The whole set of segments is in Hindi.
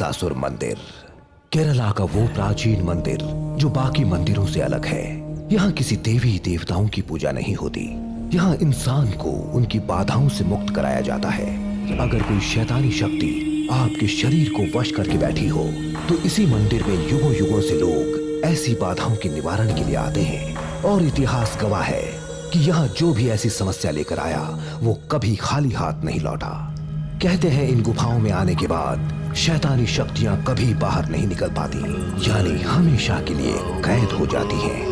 महिषासुर मंदिर, केरला का वो प्राचीन मंदिर जो बाकी मंदिरों से अलग है। यहाँ किसी देवी देवताओं की पूजा नहीं होती। यहाँ इंसान को उनकी बाधाओं से मुक्त कराया जाता है। अगर कोई शैतानी शक्ति आपके शरीर को वश करके बैठी हो तो इसी मंदिर में युगों युगों से लोग ऐसी बाधाओं के निवारण के लिए आते हैं। और इतिहास गवाह है कि यहाँ जो भी ऐसी समस्या लेकर आया वो कभी खाली हाथ नहीं लौटा। कहते हैं इन गुफाओं में आने के बाद शैतानी शक्तियां कभी बाहर नहीं निकल पाती, यानी हमेशा के लिए कैद हो जाती हैं।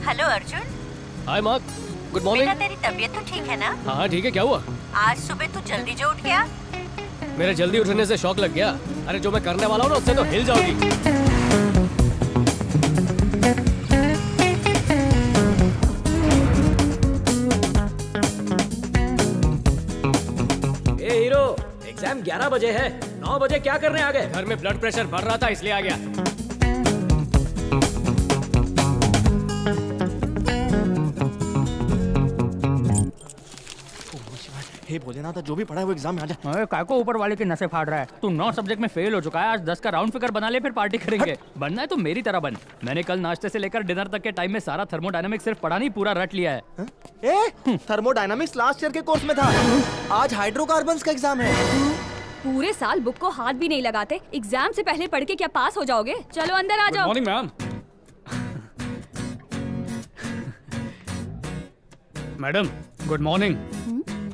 हेलो अर्जुन। हाय माँ, गुड मॉर्निंग। बेटा तेरी तबीयत तो ठीक है ना? हाँ ठीक है, क्या हुआ? आज सुबह तू जल्दी जो उठ गया। मेरे जल्दी उठने से शौक लग गया। अरे जो मैं करने वाला हूँ ना उससे तो हिल जाओगी। ए हीरो, एग्जाम 11 बजे है, 9 बजे क्या करने आ गए? घर में ब्लड प्रेशर बढ़ रहा था इसलिए आ गया। हे भोलेनाथ, जो भी पढ़ा है वो एग्जाम में आ जाए। अरे काय को ऊपर वाले की नसें फाड़ रहा है? तू 9 सब्जेक्ट में फेल हो चुका है। आज 10 का राउंड फिगर बना ले, फिर पार्टी करेंगे। बनना है तो मेरी तरह बन। मैंने कल नाश्ते से लेकर डिनर तक के टाइम में सारा थर्मोडायनामिक्स सिर्फ पढ़ा नहीं, पूरा रट लिया है। ए, थर्मोडायनामिक्स लास्ट ईयर के कोर्स में था। आज हाइड्रोकार्बन्स का एग्जाम है। पूरे साल बुक को हाथ भी नहीं लगाते, एग्जाम से पहले पढ़ के क्या पास हो जाओगे? चलो अंदर आ जाओ। Morning ma'am. Madam good morning.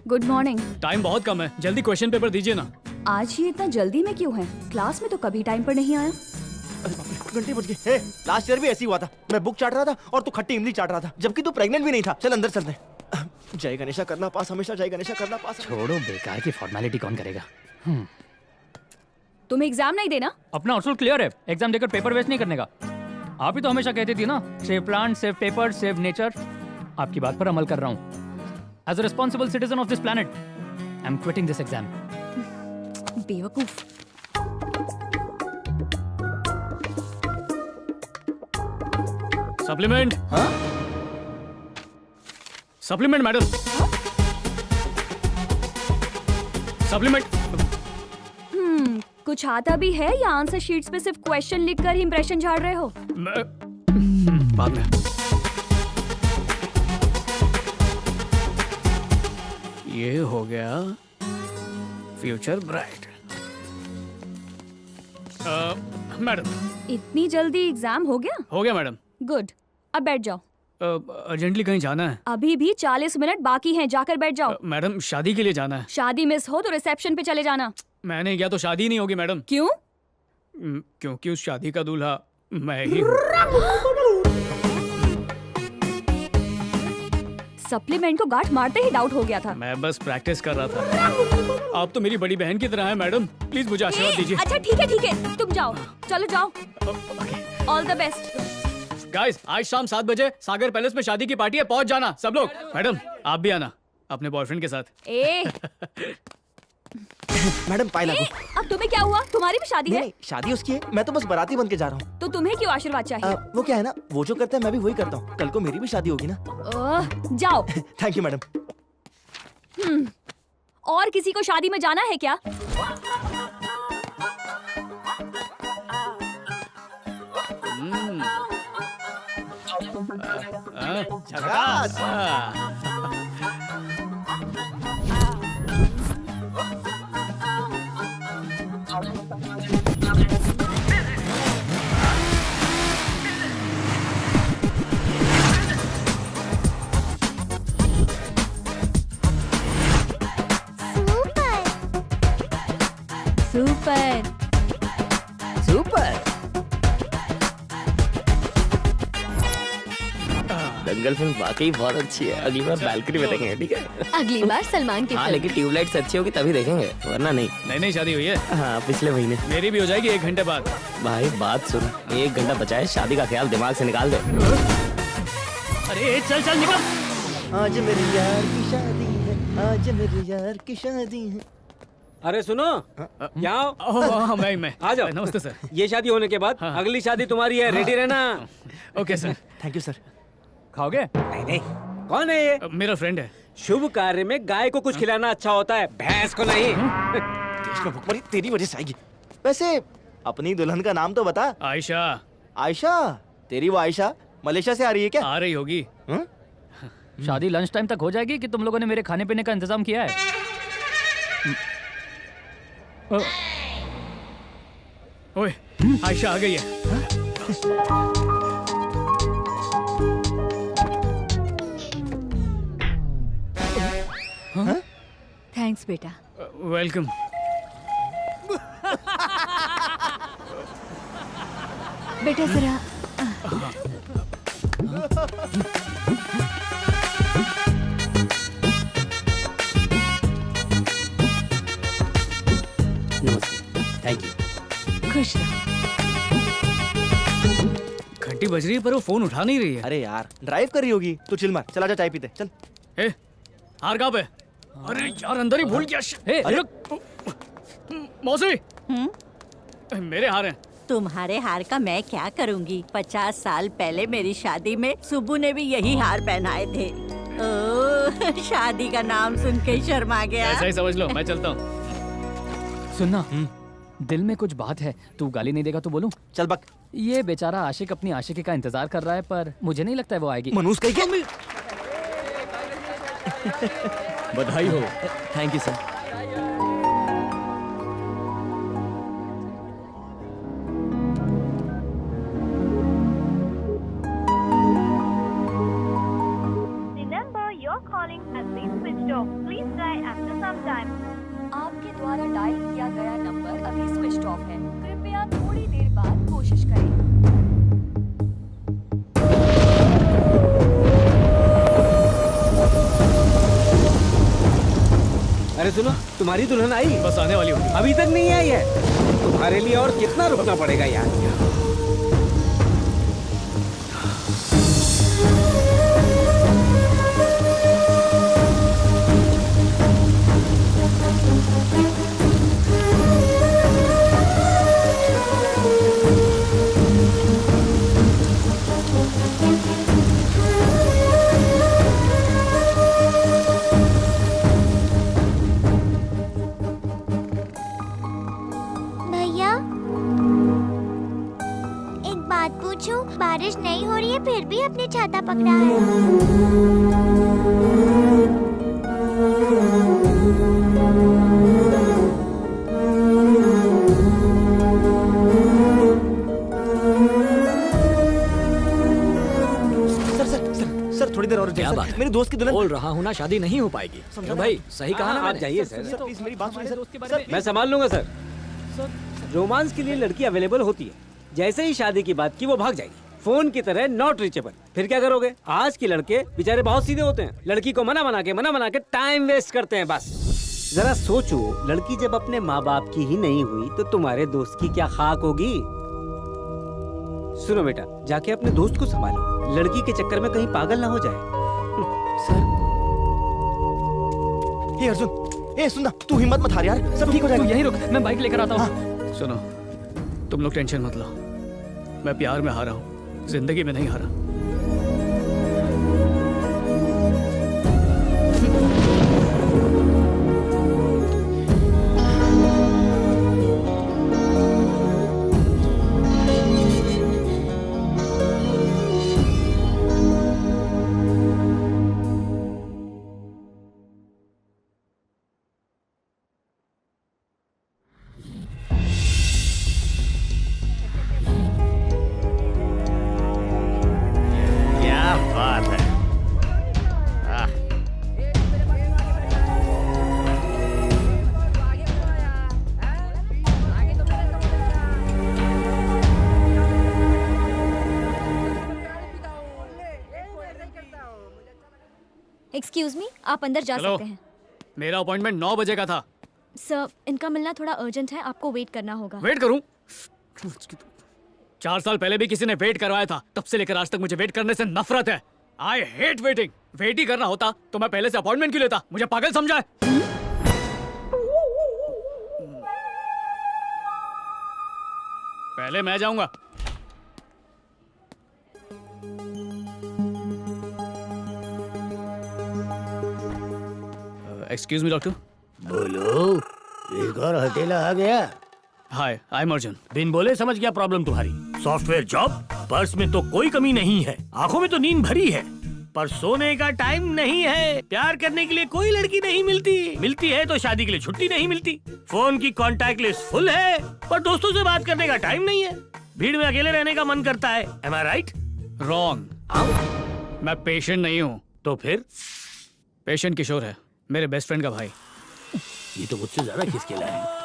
Good morning. Time बहुत कम है, जल्दी क्वेश्चन पेपर दीजिए ना। आज ये इतना जल्दी में क्यों है? क्लास में तो कभी टाइम पर नहीं आया। अरे बाप रे, घंटे बज गए। लास्ट ईयर भी ऐसी हुआ था। मैं बुक चाट रहा था और तू खट्टी इमली चाट रहा था, जबकि तू प्रेग्नेंट भी नहीं था। चल अंदर चलते हैं। जय गणेशा करना पास, हमेशा जय गणेशा करना पास। छोड़ो, बेकार की फॉर्मेलिटी कौन करेगा। तुम्हें एग्जाम नहीं देना? अपना असूल क्लियर है, एग्जाम देकर पेपर वेस्ट नहीं करने का। आप ही तो हमेशा कहती थी ना, save plant, save paper, save nature. आपकी बात पर अमल कर रहा हूँ। As a responsible citizen of this planet, I'm quitting this exam. बेवकूफ। सप्लीमेंट। हाँ? Supplement madam. बाद कुछ आता भी है या आंसर शीट्स पे सिर्फ क्वेश्चन लिखकर ही इंप्रेशन झाड़ रहे हो? में ये हो गया फ्यूचर ब्राइट। मैडम इतनी जल्दी एग्जाम हो गया? हो गया मैडम। गुड, अब बैठ जाओ। अर्जेंटली कहीं जाना है? अभी भी 40 मिनट बाकी हैं, जाकर बैठ जाओ। मैडम शादी के लिए जाना है। शादी मिस हो तो रिसेप्शन पे चले जाना। मैंने क्या तो शादी नहीं होगी मैडम। क्यों? क्योंकि उस शादी का दूल्हा मैं ही हूँ। सप्लीमेंट को गांठ मारते ही डाउट हो गया था। मैं बस प्रैक्टिस कर रहा था। आप तो मेरी बड़ी बहन की तरह हैं मैडम, प्लीज मुझे आशीर्वाद दीजिए। अच्छा ठीक है, तुम जाओ, चलो जाओ। All the best. गाइस, आज शाम 7 बजे सागर पैलेस में शादी की पार्टी है, पहुंच जाना सब लोग। मैडम आप भी आना अपने बॉयफ्रेंड के साथ। मैडम पाए लागू। अब तुम्हें क्या हुआ? तुम्हारी भी शादी है? नहीं, शादी उसकी है, मैं तो बस बाराती बन के जा रहा हूँ। तो तुम्हें क्यों आशीर्वाद चाहिए? वो क्या है ना, वो जो करता है मैं भी वही करता हूँ। कल को मेरी भी शादी होगी ना। जाओ। Thank you madam. और किसी को शादी में जाना है क्या? झकास। सुपर। दंगल फिल्म वाकई बहुत अच्छी है, अगली बार बैल्कनी में देखेंगे, ठीक है? अगली बार सलमान की हाँ फिल्म। लेकिन ट्यूबलाइट्स अच्छी होगी तभी देखेंगे, वरना नहीं। नई नई शादी हुई है, हाँ पिछले महीने। मेरी भी हो जाएगी 1 घंटे बाद। भाई बात सुन, 1 घंटा बचा है, शादी का ख्याल दिमाग से निकाल दे। अरे चल चल निकल। आज मेरे यार की शादी है, आज मेरे यार की शादी है। अरे सुनो, यहाँ आओ। ओह मैं आ जाओ। नमस्ते सर। ये शादी होने के बाद हाँ। अगली शादी तुम्हारी है, रेडी रहना। Okay sir. Thank you sir. खाओगे? नहीं नहीं, कौन है ये? मेरा फ्रेंड है। शुभ कार्य में गाय को कुछ खिलाना अच्छा होता है, भैंस को नहीं। देश में भुखमरी तेरी वजह से आएगी। वैसे अपनी दुल्हन का नाम तो बता। आयशा। आयशा? तेरी वो आयशा मलेशिया से आ रही है क्या? आ रही होगी। हाँ? शादी लंच टाइम तक हो जाएगी कि तुम लोगों ने मेरे खाने पीने का इंतजाम किया है? ओए आयशा आ गई है। थैंक्स बेटा। वेलकम। बेटा जरा नमस्ते, थैंक यू। खुश रहो। घंटी बज रही है पर वो फोन उठा नहीं रही है। अरे यार ड्राइव कर रही होगी, तू चिल मार, चला जा चाय पीते चल। ए, हार कहाँ पे? अरे यार अंदर ही भूल गया। ए, रुक। मौसी। मेरे हार हैं। तुम्हारे हार का मैं क्या करूंगी? 50 साल पहले मेरी शादी में सुब्बू ने भी यही हार पहनाए थे। ओह, शादी का नाम सुन के ही शर्मा गया। ऐसा ही समझ लो, मैं चलता हूँ। सुनना, दिल में कुछ बात है, तू गाली नहीं देगा तो बोलूं? चल बक। ये बेचारा आशिक अपनी आशिकी का इंतजार कर रहा है, पर मुझे नहीं लगता है वो आएगी। मनूस कहीं क्या? बधाई हो। Thank you sir. The number you're calling has been switched off. Please try after some time. आपके द्वारा डायल किया गया नंबर अभी स्विच ऑफ है। कृपया थोड़ी देर बाद कोशिश करें। अरे सुनो, तुम्हारी दुल्हन आई? बस आने वाली होगी। अभी तक नहीं आई है। तुम्हारे लिए और कितना रुकना पड़ेगा यार? भैया, एक बात पूछूं? बारिश नहीं हो रही है फिर भी अपने छाता पकड़ा है। सर थोड़ी देर और क्या सर, बात है? मेरे दोस्त की दुल्हन। बोल रहा हूँ ना, शादी नहीं हो पाएगी। समझा भाई सही कहा ना आप मैंने? जाइए सर सर। प्लीज मेरी बात सुनिए उसके सर। बारे सर मैं संभाल लूंगा सर। रोमांस के लिए लड़की अवेलेबल होती है, जैसे ही शादी की बात की वो भाग जाएगी, फोन की तरह नॉट रीचेबल। फिर क्या करोगे? आज के लड़के बेचारे बहुत सीधे होते हैं, लड़की को मना मना के टाइम वेस्ट करते हैं बस। जरा सोचो, लड़की जब अपने माँ बाप की ही नहीं हुई तो तुम्हारे दोस्त की क्या खाक होगी? सुनो बेटा, जाके अपने दोस्त को संभालो, लड़की के चक्कर में कहीं पागल ना हो जाए। सर हे अर्जुन, ए सुन ना, तू हिम्मत मत हार यार, सब ठीक हो तू जाएगा। यहीं रुक, मैं बाइक लेकर आता हूँ। सुनो, तुम लोग टेंशन मत लो। मैं प्यार में हारा हूँ, जिंदगी में नहीं हारा। एक्सक्यूज मी, आप अंदर जा हेलो। सकते हैं। मेरा अपॉइंटमेंट 9 बजे का था। सर, इनका मिलना थोड़ा अर्जेंट है, आपको वेट करना होगा। वेट करूं? 4 साल पहले भी किसी ने वेट करवाया था, तब से लेकर आज तक मुझे वेट करने से नफरत है। I hate waiting. वेट ही करना होता तो मैं पहले से अपॉइंटमेंट क्यों लेता? मुझे पागल समझा है? पहले मैं जाऊंगा। Excuse me doctor. बोलो, एक और हथेला आ गया। हाय, आई एम अर्जुन। बिन बोले समझ गया प्रॉब्लम तुम्हारी। सॉफ्टवेयर जॉब, पर्स में तो कोई कमी नहीं है, आंखों में तो नींद भरी है, पर सोने का टाइम नहीं है। प्यार करने के लिए कोई लड़की नहीं मिलती, मिलती है तो शादी के लिए छुट्टी नहीं मिलती। फोन की कांटेक्ट लिस्ट फुल है, पर दोस्तों से बात करने का टाइम नहीं है। भीड़ में अकेले रहने का मन करता है। Am I right? रॉन्ग। मैं पेशेंट नहीं हूँ। तो फिर पेशेंट किशोर है, मेरे बेस्ट फ्रेंड का भाई। ये तो मुझसे ज्यादा खिसकेला है।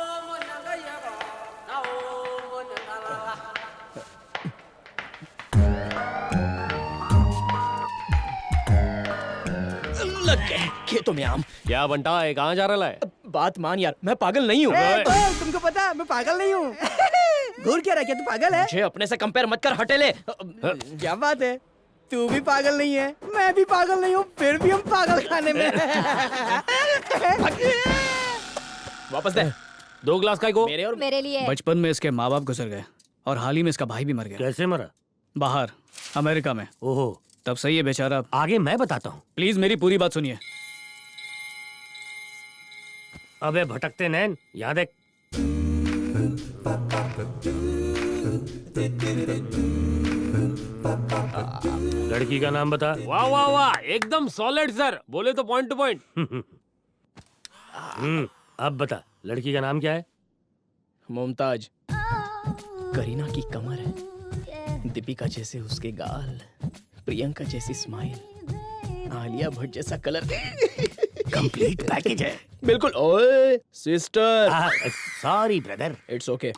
लग गए खेतों में आम। क्या बंटा है, कहाँ जा रहा है? बात मान यार, मैं पागल नहीं हूँ। तुमको पता है मैं पागल नहीं हूँ। घूर क्या रहा, क्या तू पागल है? मुझे अपने से कंपेयर मत कर, हटेले। क्या बात है, तू भी पागल नहीं है, मैं भी पागल नहीं हूँ, फिर भी हम पागल खाने में। वापस दे। 2 ग्लास का को? मेरे और मेरे लिए बचपन में इसके माँ बाप गुजर गए और हाल ही में इसका भाई भी मर गया। कैसे मरा? बाहर अमेरिका में। ओहो, तब से ये बेचारा। आगे मैं बताता हूँ। प्लीज मेरी पूरी बात सुनिए। अबे भटकते नैन, यहाँ देख। लड़की का नाम बता। वाह वाह वाह, एकदम सॉलिड सर। बोले तो पॉइंट टू पॉइंट। अब बता, लड़की का नाम क्या है? मुमताज। करीना की कमर है, दीपिका जैसे उसके गाल, प्रियंका जैसी स्माइल, आलिया भट्ट जैसा कलर। कंप्लीट पैकेज है। बिल्कुल। ओए sister. Sorry brother. It's okay.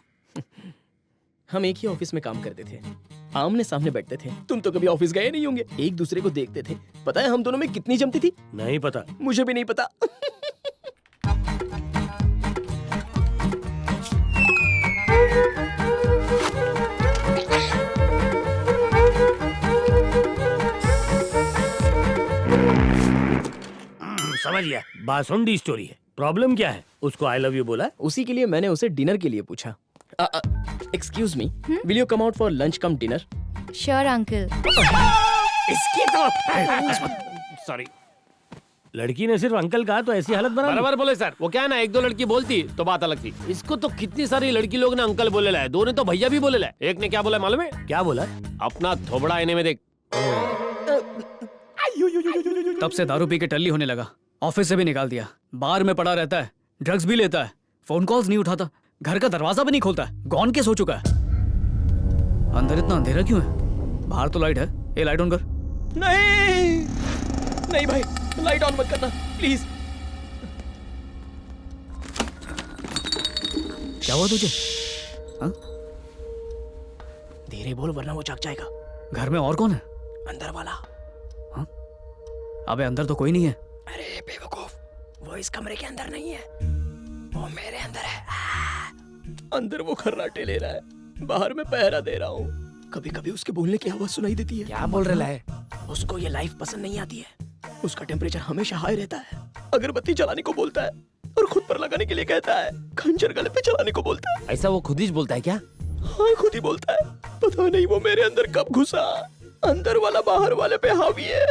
हम एक ही ऑफिस में काम करते थे, आमने सामने बैठते थे। तुम तो कभी ऑफिस गए नहीं होंगे, एक दूसरे को देखते थे। पता है हम दोनों में कितनी जमती थी? नहीं पता। मुझे भी नहीं पता। समझ गया, बासुंडी स्टोरी है। प्रॉब्लम क्या है? उसको आई लव यू बोला? उसी के लिए मैंने उसे डिनर के लिए पूछा। Excuse me, will you come out for lunch come dinner? Sure uncle. इसकी तो सॉरी। लड़की ने सिर्फ अंकल कहा तो ऐसी हालत बना दी। बराबर बोले सर। वो क्या है ना, 1-2 लड़की बोलती तो बात अलग थी। इसको तो कितनी सारी लड़की लोग ने अंकल बोले ला है, 2 ने तो भैया भी बोले ला है। एक ने क्या बोला मालूम है? क्या बोला? अपना थोबड़ा आईने में देख। तब से दारू पी के टल्ली होने लगा। ऑफिस से भी निकाल दिया, बार में पड़ा रहता है, ड्रग्स भी लेता है, फोन कॉल्स नहीं उठाता, घर का दरवाजा भी नहीं खोलता है। गॉन केस हो चुका है। अंदर इतना अंधेरा क्यों है? बाहर तो लाइट है। ये लाइट ऑन कर। नहीं नहीं भाई, लाइट ऑन मत करना प्लीज। क्या हुआ तुझे? हाँ? धीरे बोल वरना वो जाग जाएगा। घर में और कौन है? अंदर वाला। हाँ? अबे अंदर तो कोई नहीं है। अरे बेवकूफ, वो इस कमरे के अंदर नहीं है, वो मेरे अंदर है। अंदर वो खर्राटे ले रहा है, बाहर मैं पहरा दे रहा हूँ। कभी कभी उसके बोलने की आवाज सुनाई देती है। क्या बोल रहा है? उसको ये लाइफ पसंद नहीं आती है। उसका टेम्परेचर हमेशा हाई रहता है। अगरबत्ती जलाने को बोलता है और खुद पर लगाने के लिए कहता है। खंजर गले पे चलाने को बोलता है। ऐसा वो खुद ही बोलता है क्या? हाँ खुद ही बोलता है। पता नहीं वो मेरे अंदर कब घुसा। अंदर वाला बाहर वाले पे हावी है।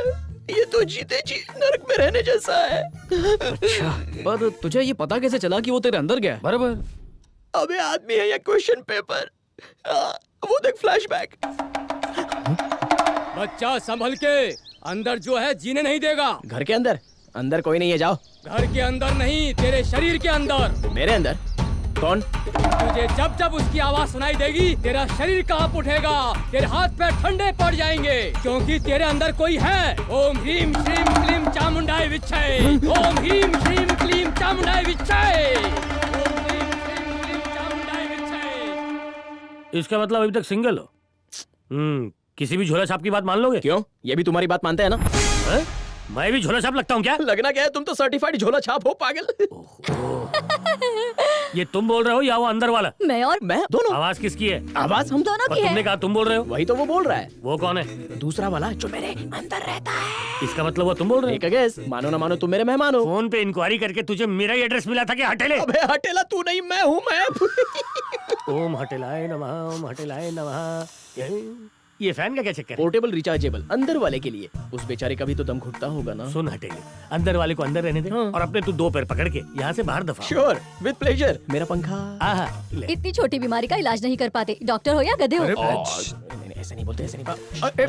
ये तो जीते जी नरक में रहने जैसा है। अच्छा, पर तुझे ये पता कैसे चला कि वो तेरे अंदर गया? बराबर। अबे आदमी है या क्वेश्चन पेपर? वो देख फ्लैशबैक। बच्चा संभल के, अंदर जो है जीने नहीं देगा। घर के अंदर? अंदर कोई नहीं है, जाओ। घर के अंदर नहीं, तेरे शरीर के अंदर। मेरे अंदर? कौन? तुझे जब जब उसकी आवाज सुनाई देगी, तेरा शरीर कांप उठेगा, तेरे हाथ पैर ठंडे पड़ जाएंगे, क्योंकि तेरे अंदर कोई है। ओम ह्रीम श्रीम क्लीम चामुंडाय विच्छय। ओम ह्रीम श्रीम क्लीम चामुंडाय विच्छय। ओम ह्रीम श्रीम क्लीम चामुंडाय विच्छय। इसका मतलब अभी तक सिंगल हो? किसी भी झोला छाप की बात मान लोगे? क्यों? ये भी तुम्हारी बात मानते हैं ना? है? मैं भी झोला छाप लगता हूँ क्या? लगना क्या है, तुम तो सर्टिफाइड झोला छाप हो पागल। ये तुम बोल रहे हो या वो अंदर वाला? मैं और मैं दोनों। आवाज किसकी है? आवाज हम दोनों और की तुमने है। कहा तुम बोल रहे हो? वही तो वो बोल रहा है। वो कौन है? दूसरा वाला जो मेरे अंदर रहता है। इसका मतलब वो तुम बोल रहे एक गेस, मानो ना मानो तुम मेरे मेहमान हो? हो। फोन पे इंक्वायरी करके तुझे मेरा ही एड्रेस मिला था कि हटेले? अबे हटेला तू नहीं, मैं हूँ मैं। ओम हटेलाय नमः, ओम हटेलाय नमः। ये फैन का क्या चक्कर है? पोर्टेबल रिचार्जेबल, अंदर वाले के लिए। उस बेचारे का भी तो दम घुटता होगा ना। सुन हटेले, अंदर वाले को अंदर रहने दे और अपने तू दो पैर पकड़ के यहाँ से बाहर दफा। Sure, with pleasure. मेरा पंखा। आहा, ले। इतनी छोटी बीमारी का इलाज नहीं कर पाते, डॉक्टर हो या गधे हो। नहीं, ऐसा नहीं बोलते, ऐसा नहीं बोलते।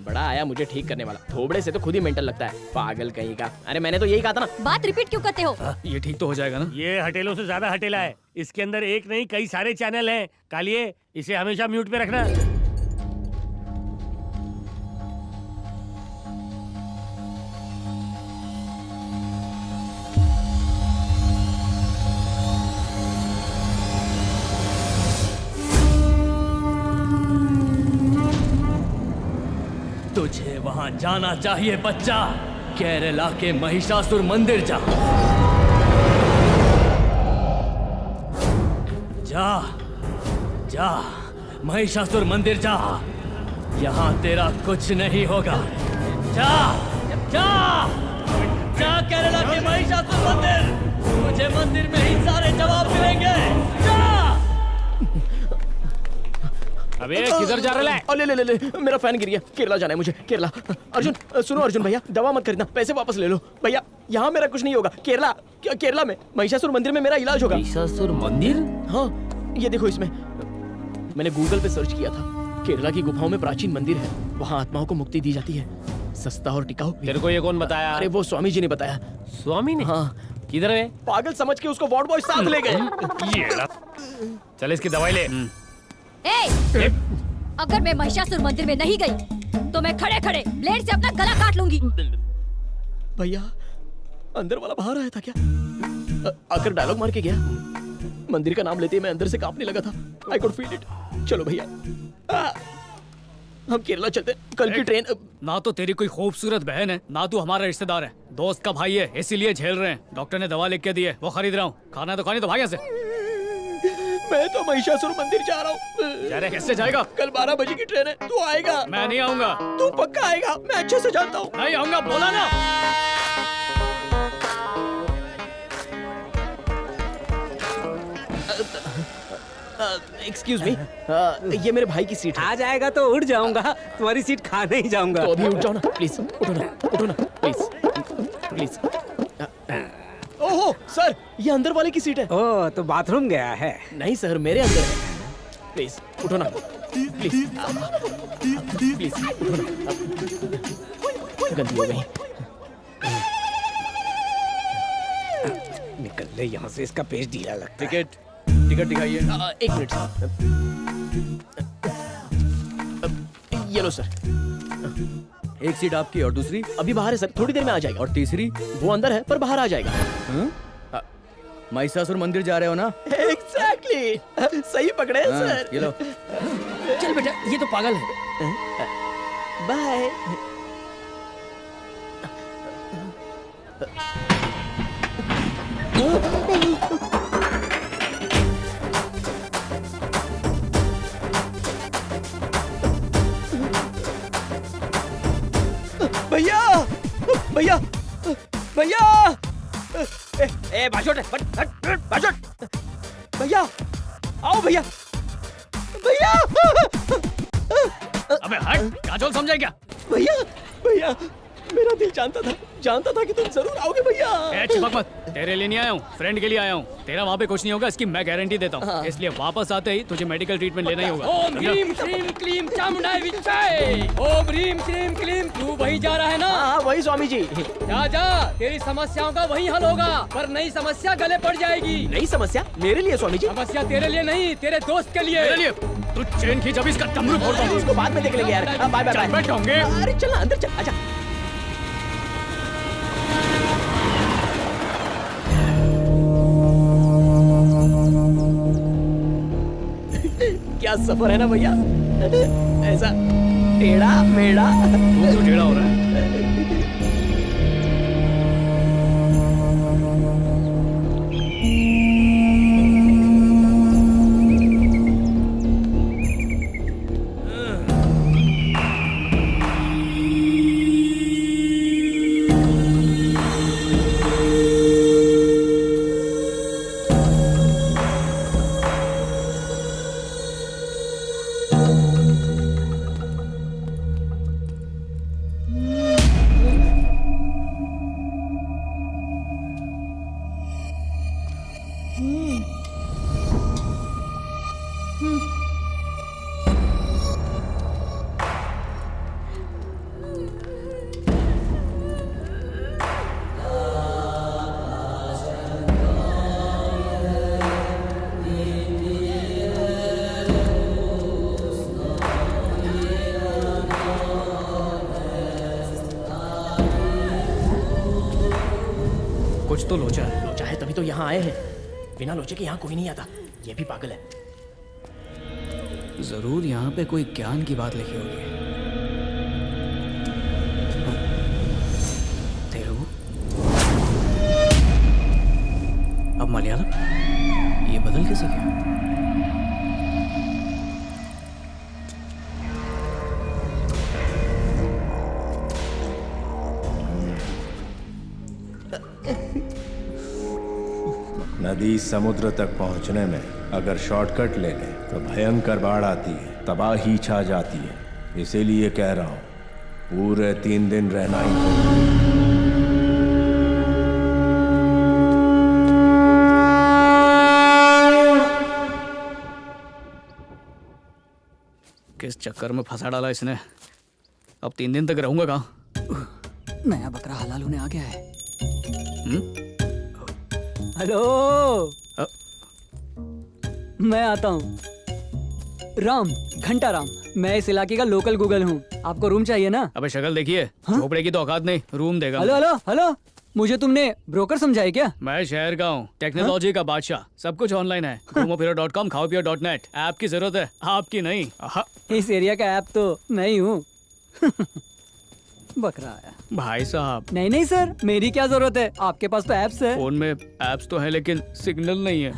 बड़ा आया मुझे ठीक करने वाला, थोबड़े से तो खुद ही मेंटल लगता है, पागल कहीं का। अरे मैंने तो यही कहा था ना। बात रिपीट क्यों करते हो? ये ठीक तो हो जाएगा ना? ये हटेलों से ज्यादा हटेला है। इसके अंदर एक नहीं कई सारे चैनल हैं। कालिए, इसे हमेशा म्यूट पे रखना। तुझे वहां जाना चाहिए बच्चा, केरला के महिषासुर मंदिर जा। जा जा महिषासुर मंदिर जा, यहाँ तेरा कुछ नहीं होगा। जा जा जा केरला के महिषासुर मंदिर, तुझे मंदिर में ही सारे जवाब मिलेंगे। जा। अबे किधर जा रहा है? ले ले ले ले, मेरा फैन गिर गया। केरला जाना है मुझे, केरला। अर्जुन सुनो, अर्जुन भैया दवा मत खरीदना, पैसे वापस ले लो भैया। यहाँ मेरा कुछ नहीं होगा। केरला, केरला में महिषासुर मंदिर में मेरा इलाज होगा। महिषासुर मंदिर? हाँ, ये देखो, इसमें मैंने गूगल पे सर्च किया था। केरला की गुफाओं में प्राचीन मंदिर है, वहाँ आत्माओं को मुक्ति दी जाती है, सस्ता और टिकाऊ। तेरे को ये कौन बताया? अरे वो स्वामी जी ने बताया। स्वामी ने? हाँ। किधर है? पागल समझ के उसको वार्ड बॉय साथ ले गए। चल इसकी दवाई ले। ए, अगर मैं महिषासुर मंदिर में नहीं गई तो मैं खड़े खड़े ब्लेड से अपना गला काट लूंगी। भैया अंदर वाला बाहर आया था क्या? आकर डायलॉग मार के गया। मंदिर का नाम लेते ही मैं अंदर से कांपने लगा था। I could feel it. चलो भैया, हम केरला चलते, कल की ट्रेन। ना तो तेरी कोई खूबसूरत बहन है, ना तू हमारा रिश्तेदार है, दोस्त का भाई है, इसीलिए झेल रहे हैं। डॉक्टर ने दवा लिख के दी है, वो खरीद रहा हूँ। खाना तो खाने तो भाग यहाँ से। मैं तो महिषासुर मंदिर जा रहा हूँ। जा रहे? कैसे जाएगा? कल 12 बजे की ट्रेन है, तू आएगा? मैं नहीं आऊंगा। तू पक्का आएगा? मैं अच्छे से जानता हूँ। नहीं आऊंगा, बोला ना। एक्सक्यूज मी, ये मेरे भाई की सीट है। आ जाएगा तो उठ जाऊंगा, तुम्हारी सीट खा नहीं जाऊंगा। तो अभी उठ जाओ ना प्लीज, उठो ना प्लीज प्लीज। ओहो सर, ये अंदर वाले की सीट है। ओ, तो बाथरूम गया है? नहीं सर, मेरे अंदर है। प्लीज उठो ना, प्लीज प्लीज उठो ना। गलती हो गई। निकल ले यहाँ से, इसका पेज ढीला लगता है। टिकट दिखाइए। एक मिनट सर, ये लो सर। एक सीट आपकी और दूसरी? अभी बाहर है सर, थोड़ी देर में आ जाएगा। और तीसरी? वो अंदर है पर बाहर आ जाएगा। महिषासुर मंदिर जा रहे हो ना? एग्जैक्टली, सही पकड़े सर। ये लो। चल बेटा, ये तो पागल है। बाय। भैया भैया भैया, ए बाजोट, बाजोट भैया, आओ भैया भैया। अबे हट, काजोल समझे क्या? भैया भैया, मेरा दिल जानता था कि तुम जरूर आओगे भैया। ए चिपक मत, तेरे लिए नहीं आया हूँ, फ्रेंड के लिए आया हूँ। तेरा वहाँ पे कुछ नहीं होगा, इसकी मैं गारंटी देता हूँ। इसलिए वापस आते ही तुझे मेडिकल ट्रीटमेंट लेना ही होगा। ओम ह्रीम श्रीम क्लीम चामुंडाई विच्चाय। ओम ह्रीम श्रीम क्लीम। तू वहीं जा रहा है ना? हाँ वही स्वामी जी। जा जा, तेरी समस्याओं का वहीं हल होगा, पर नई समस्या गले पड़ जाएगी। नई समस्या मेरे लिए स्वामी जी? समस्या तेरे लिए नहीं, तेरे दोस्त के लिए। मेरे लिए? तू चेन खींच, अभी इसका डमरू फोड़ दूंगा। उसको बाद में देख लेंगे यार। Bye bye bye. बैठ होंगे। अरे चल अंदर चल, आजा। क्या सफर है ना भैया, ऐसा टेढ़ा मेढ़ा। तू क्यों टेढ़ा हो रहा है? कुछ तो लोचा है। लोचा है तभी तो यहाँ आए हैं, बिना लोचे के यहाँ कोई नहीं आता। ये भी पागल है। जरूर यहाँ पे कोई ज्ञान की बात लिखी होगी। तेलुगु, अब मलयालम, ये बदल कैसे गया? नदी समुद्र तक पहुंचने में अगर शॉर्टकट ले लें तो भयंकर बाढ़ आती है, तबाही छा जाती है। इसीलिए कह रहा हूं, पूरे 3 दिन रहना ही होगा। किस चक्कर में फंसा डाला इसने। अब 3 दिन तक रहूंगा कहाँ? नया बकरा हलाल होने आ गया है। हेलो, मैं आता हूँ। राम, घंटा राम, मैं इस इलाके का लोकल गूगल हूँ। आपको रूम चाहिए ना? अबे शक्ल देखिए, झोपड़े की तो औकात नहीं, रूम देगा। हेलो हेलो हेलो, मुझे तुमने ब्रोकर समझा है क्या? मैं शहर का हूँ, टेक्नोलॉजी का बादशाह। सब कुछ ऑनलाइन है। घूमोफिरो.com, खाओपियो.net। ऐप की जरूरत है, आपकी नहीं। इस एरिया का ऐप तो मैं ही हूँ। बकरा आया। भाई साहब, नहीं नहीं सर, मेरी क्या जरूरत है, आपके पास तो ऐप्स है। फोन में ऐप्स तो है लेकिन सिग्नल नहीं है।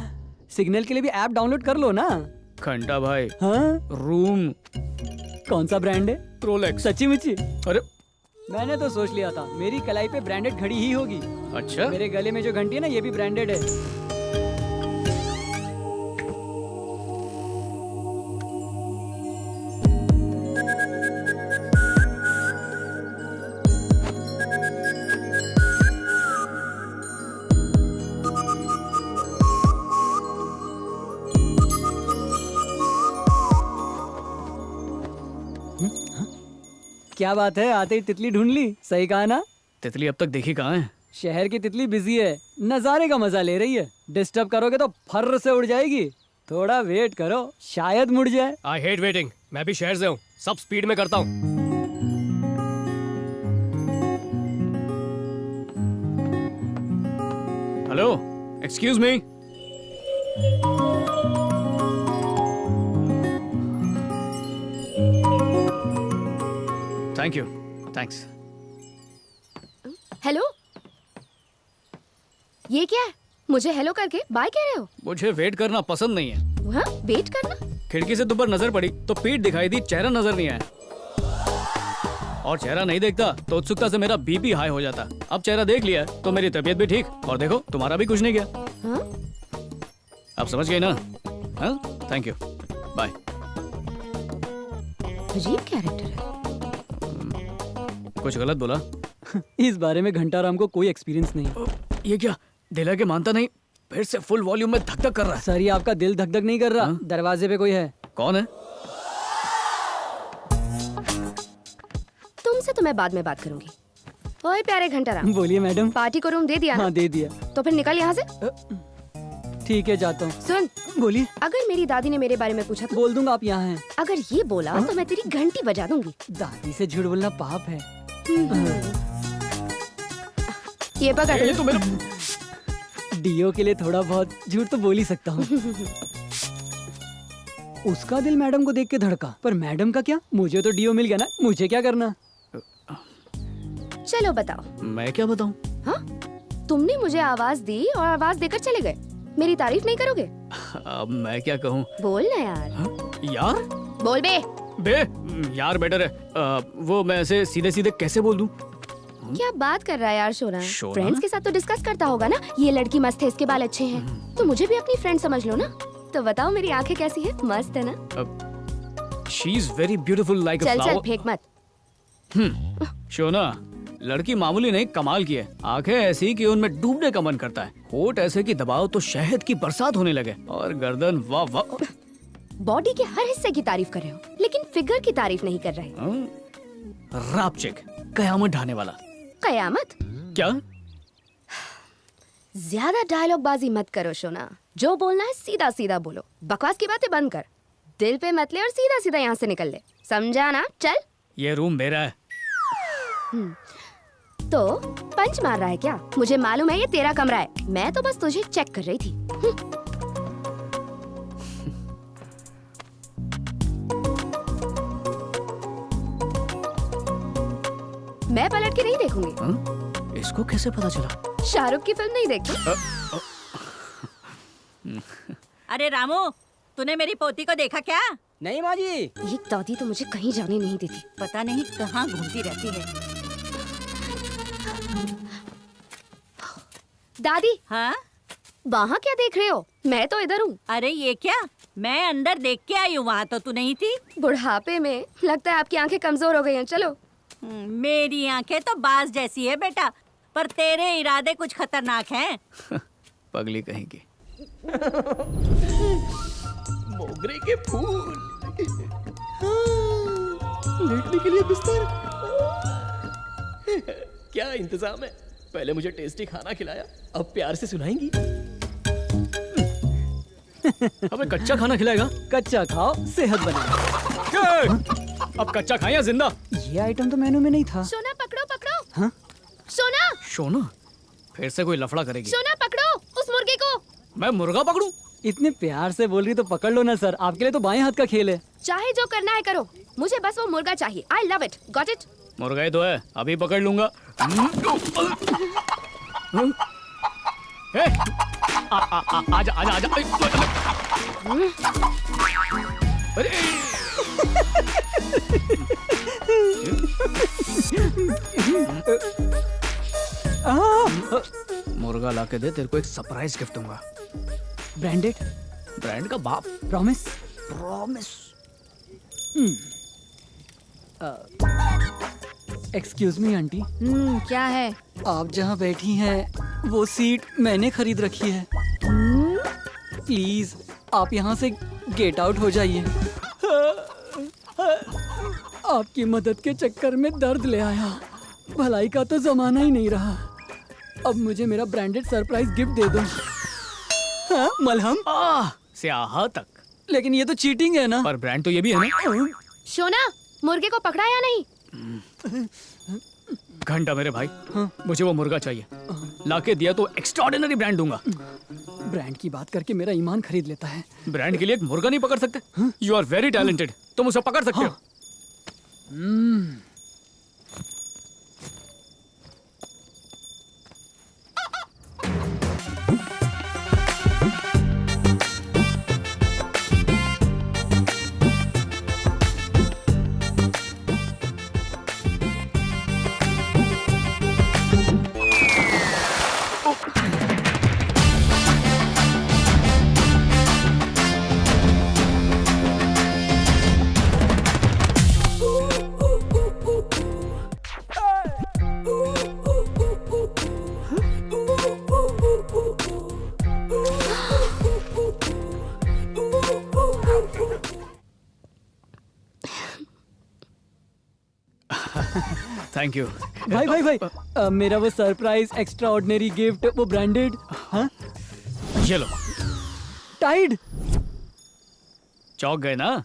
सिग्नल के लिए भी ऐप डाउनलोड कर लो ना। घंटा भाई, हाँ? रूम कौन सा ब्रांड है? रोलेक्स। सच्ची मुच्ची? अरे मैंने तो सोच लिया था मेरी कलाई पे ब्रांडेड घड़ी ही होगी। अच्छा, मेरे गले में जो घंटी है ना, ये भी ब्रांडेड है। क्या बात है, आते ही तितली ढूंढ ली। सही कहा ना? तितली अब तक देखी कहाँ है? शहर की तितली बिजी है, नजारे का मजा ले रही है। डिस्टर्ब करोगे तो फर्र से उड़ जाएगी। थोड़ा वेट करो, शायद मुड़ जाए। I hate waiting. मैं भी शहर से हूँ, सब स्पीड में करता हूँ। Hello, excuse me. Thank you, thanks. Hello, ये क्या है? मुझे हेलो करके बाय कह रहे हो? मुझे वेट करना पसंद नहीं है। हाँ, वेट करना? खिड़की से तुम पर नजर पड़ी तो पीठ दिखाई दी, चेहरा नजर नहीं आया। और चेहरा नहीं देखता तो उत्सुकता से मेरा बीपी हाई हो जाता। अब चेहरा देख लिया तो मेरी तबीयत भी ठीक, और देखो तुम्हारा भी कुछ नहीं गया। हाँ? अब समझ गई ना? हाँ, थैंक यू, बाय। अजीब कैरेक्टर है। कुछ गलत बोला? इस बारे में घंटाराम को कोई एक्सपीरियंस नहीं। ये क्या, दिला के मानता नहीं, फिर से फुल वॉल्यूम में धक धक कर रहा है। सर, ये आपका दिल धक धक नहीं कर रहा। दरवाजे पे कोई है। कौन है? तुमसे तो मैं बाद में बात करूंगी। ओए प्यारे घंटाराम। बोलिए मैडम। पार्टी को रूम दे दिया ना? हाँ, दे दिया। तो फिर निकल यहाँ से। ठीक है, जाता हूँ। सुन, बोलिए। अगर मेरी दादी ने मेरे बारे में पूछा तो? बोल दूंगा आप यहाँ हैं। अगर ये बोला तो मैं तेरी घंटी बजा दूंगी। दादी से झूठ बोलना पाप है। ये पकड़। ये तो मेरा डीओ के लिए थोड़ा बहुत झूठ तो बोल ही सकता हूँ। उसका दिल मैडम को देख के धड़का, पर मैडम का क्या? मुझे तो डीओ मिल गया ना, मुझे क्या करना? चलो बताओ। मैं क्या बताऊं? हाँ? तुमने मुझे आवाज दी और आवाज देकर चले गए। मेरी तारीफ नहीं करोगे? अब मैं क्या कहूँ? बोल ना यार। हाँ? यार? बोल बे। बे यार बेटर है। वो मैं ऐसे सीधे सीधे कैसे बोल दूं? क्या बात कर रहा है यार शोना? शोना? फ्रेंड्स के साथ तो डिस्कस करता होगा ना। ये लड़की मस्त है, इसके बाल अच्छे हैं, तो मुझे भी अपनी फ्रेंड समझ लो ना। तो बताओ मेरी आंखें कैसी है? मस्त है ना? She is very beautiful like अ चल फ्लावर। चल फेंक मत। शोना, लड़की मामूली नहीं, कमाल की है। आंखें ऐसी कि उनमें डूबने का मन करता है। होठ ऐसे कि दबाओ तो शहद की बरसात होने लगे। और गर्दन, वाह वाह। बॉडी के हर हिस्से की तारीफ कर रहे हो, लेकिन फिगर की तारीफ नहीं कर रहे। राप चिक, कयामत ढाने वाला। कयामत? क्या? ज्यादा डायलॉग बाजी मत करो शोना। जो बोलना है सीधा सीधा बोलो। बकवास की बातें बंद कर। दिल पे मत ले और सीधा सीधा यहाँ से निकल ले। समझा ना? चल। ये रूम मेरा है। तो पंच मार रहा है क्या? मुझे मालूम है ये तेरा कमरा है, मैं तो बस तुझे चेक कर रही थी। मैं पलट के नहीं देखूंगी। इसको कैसे पता चला? शाहरुख की फिल्म नहीं देखती? अरे रामू, तूने मेरी पोती को देखा क्या? नहीं माँ जी। ये दादी तो मुझे कहीं जाने नहीं देती। पता नहीं कहाँ घूमती रहती है। दादी, हाँ? वहाँ क्या देख रहे हो? मैं तो इधर हूँ। अरे ये क्या, मैं अंदर देख के आई हूँ, वहाँ तो तू नहीं थी। बुढ़ापे में लगता है आपकी आंखें कमजोर हो गई हैं। चलो। मेरी आंखें तो बाज जैसी है बेटा, पर तेरे इरादे कुछ खतरनाक हैं। पगली कहीं की। मोगरे के फूल, लेटने के लिए बिस्तर। क्या इंतजाम है? पहले मुझे टेस्टी खाना खिलाया, अब प्यार से सुनाएंगी। अबे कच्चा खाना खिलाएगा? कच्चा खाओ, सेहत बनेगी। अब कच्चा खाए या जिंदा? ये आइटम तो मेनू में नहीं था। सोना पकड़ो पकड़ो। हाँ? सोना, सोना फिर से कोई लफड़ा करेगी। सोना पकड़ो उस मुर्गे को। मैं मुर्गा पकड़ूं? इतने प्यार से बोल रही तो पकड़ लो ना सर, आपके लिए तो बाएं हाथ का खेल है। चाहे जो करना है करो, मुझे बस वो मुर्गा चाहिए। I love it, got it. मुर्गा ही तो है, अभी पकड़ लूंगा। ए, आजा आजा आजा। अरे मुर्गा लाके दे, तेरे को एक सरप्राइज गिफ्ट दूंगा। ब्रांडेड? ब्रांड का बाप। Promise? Promise. Excuse me aunty. क्या है? आप जहाँ बैठी हैं वो सीट मैंने खरीद रखी है। प्लीज आप यहाँ से गेट आउट हो जाइए। आपकी मदद के चक्कर में दर्द ले आया, भलाई का तो जमाना ही नहीं रहा। अब मुझे मेरा ब्रांडेड सरप्राइज गिफ्ट दे दो। हाँ, मलहम स्याह तक। लेकिन ये तो चीटिंग है ना। पर ब्रांड तो ये भी है ना। सोना, मुर्गे को पकड़ा या नहीं? घंटा मेरे भाई, मुझे वो मुर्गा चाहिए। लाके दिया तो एक्स्ट्राऑर्डिनरी ब्रांड दूंगा। ब्रांड की बात करके मेरा ईमान खरीद लेता है। ब्रांड के लिए एक मुर्गा नहीं पकड़ सकते? यू आर वेरी टैलेंटेड, तुम उसे पकड़ सकते हो। थैंक यू भाई भाई भाई, मेरा वो सरप्राइज एक्स्ट्रा ऑर्डिनरी गिफ्ट, वो ब्रांडेड। हाँ, ये लो। टाइड? चौक गए ना?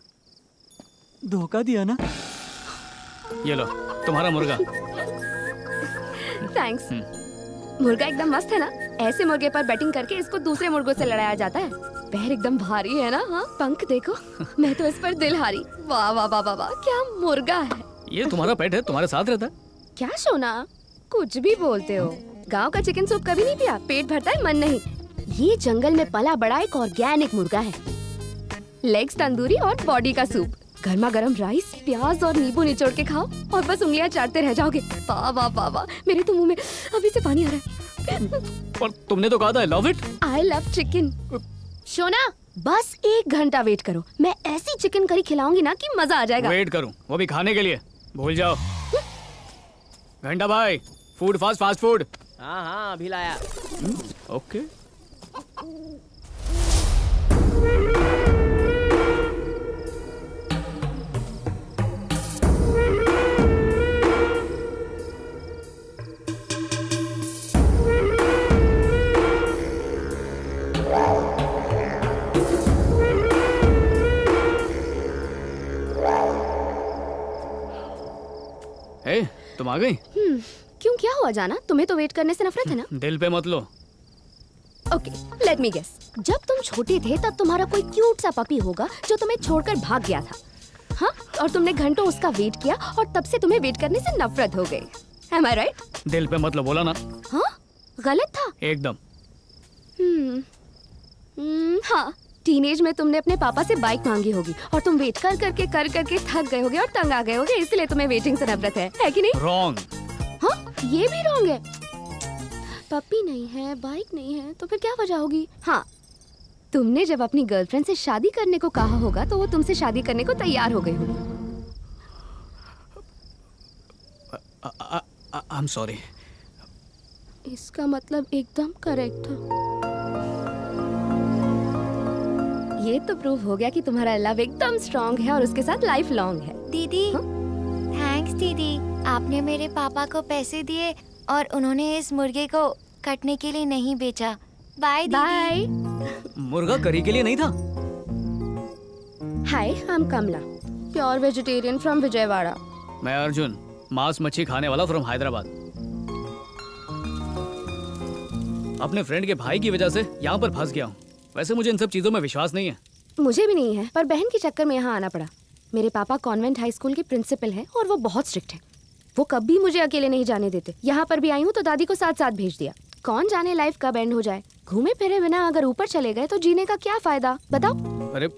धोखा दिया ना? ये लो तुम्हारा मुर्गा। थैंक्स। मुर्गा एकदम मस्त है ना? ऐसे मुर्गे पर बैटिंग करके इसको दूसरे मुर्गों से लड़ाया जाता है। पैर एकदम भारी है ना? हाँ, पंख देखो, मैं तो इस पर दिल हारी। वाह वाह वाह वाह वाह, क्या मुर्गा है। ये तुम्हारा पेट है, तुम्हारे साथ रहता है? क्या सोना, कुछ भी बोलते हो। गांव का चिकन सूप कभी नहीं पिया? पेट भरता है, मन नहीं। ये जंगल में पला बड़ा एक ऑर्गेनिक मुर्गा है। लेग्स तंदूरी और बॉडी का सूप, गर्मा गर्म राइस, प्याज और नींबू निचोड़ के खाओ और बस उंगलियां चाटते रह जाओगे। वाह वाह वाह वाह, मेरे तो मुंह में अभी से पानी आ रहा है। और तुमने तो कहा था I love it. I love chicken. सोना, बस 1 घंटा वेट करो, मैं ऐसी चिकन करी खिलाऊंगी ना कि मजा आ जाएगा। वेट करूं, वो भी खाने के लिए? भूल जाओ। घंटा भाई, फूड फास्ट, फास्ट फूड। हाँ हाँ, अभी लाया। ओके। तुम आ गई? क्यों, क्या हुआ जाना? तुम्हें तो वेट करने से नफरत है ना? दिल पे मत लो। Okay, let me guess. जब तुम छोटे थे तब तुम्हारा कोई क्यूट सा पपी होगा जो तुम्हें छोड़कर भाग गया था, हाँ? और तुमने घंटों उसका वेट किया और तब से तुम्हें वेट करने से नफरत हो गई। Am I right? दिल पे मत लो, बोला ना। हाँ, गलत था। एकदम। हाँ, टीनेज में तुमने अपने पापा से बाइक मांगी होगी और तुम वेट कर करके थक गए होगे और तंग आ गए होगे, इसलिए तुम्हें वेटिंग से नफरत है कि नहीं? रॉन्ग। हाँ, ये भी रॉन्ग है। पपी नहीं है, बाइक नहीं है, तो फिर क्या वजह होगी? हाँ, तुमने जब अपनी गर्लफ्रेंड से शादी करने को कहा होगा तो वो तुमसे शादी करने को तैयार हो गई होगी। I'm sorry। इसका मतलब एकदम करेक्ट था। ये तो प्रूव हो गया कि तुम्हारा लव एकदम स्ट्रॉन्ग है और उसके साथ लाइफ लॉन्ग है। दीदी, थैंक्स दीदी, आपने मेरे पापा को पैसे दिए और उन्होंने इस मुर्गे को कटने के लिए नहीं बेचा। Bye bye. मुर्गा करी के लिए नहीं था। Hi, I am Kamala, pure vegetarian from Vijayawada. मैं अर्जुन, मांस मच्छी खाने वाला फ्रॉम हैदराबाद। अपने फ्रेंड के भाई की वजह से यहाँ पर फंस गया हूँ। वैसे मुझे इन सब चीजों में विश्वास नहीं है। मुझे भी नहीं है, पर बहन के चक्कर में यहाँ आना पड़ा। मेरे पापा कॉन्वेंट हाई स्कूल के प्रिंसिपल हैं और वो बहुत स्ट्रिक्ट है। वो कभी मुझे अकेले नहीं जाने देते। यहाँ पर भी आई हूँ तो दादी को साथ साथ भेज दिया। कौन जाने लाइफ कब एंड हो जाए। घूमे फिरे बिना अगर ऊपर चले गए तो जीने का क्या फायदा, बताओ? अरे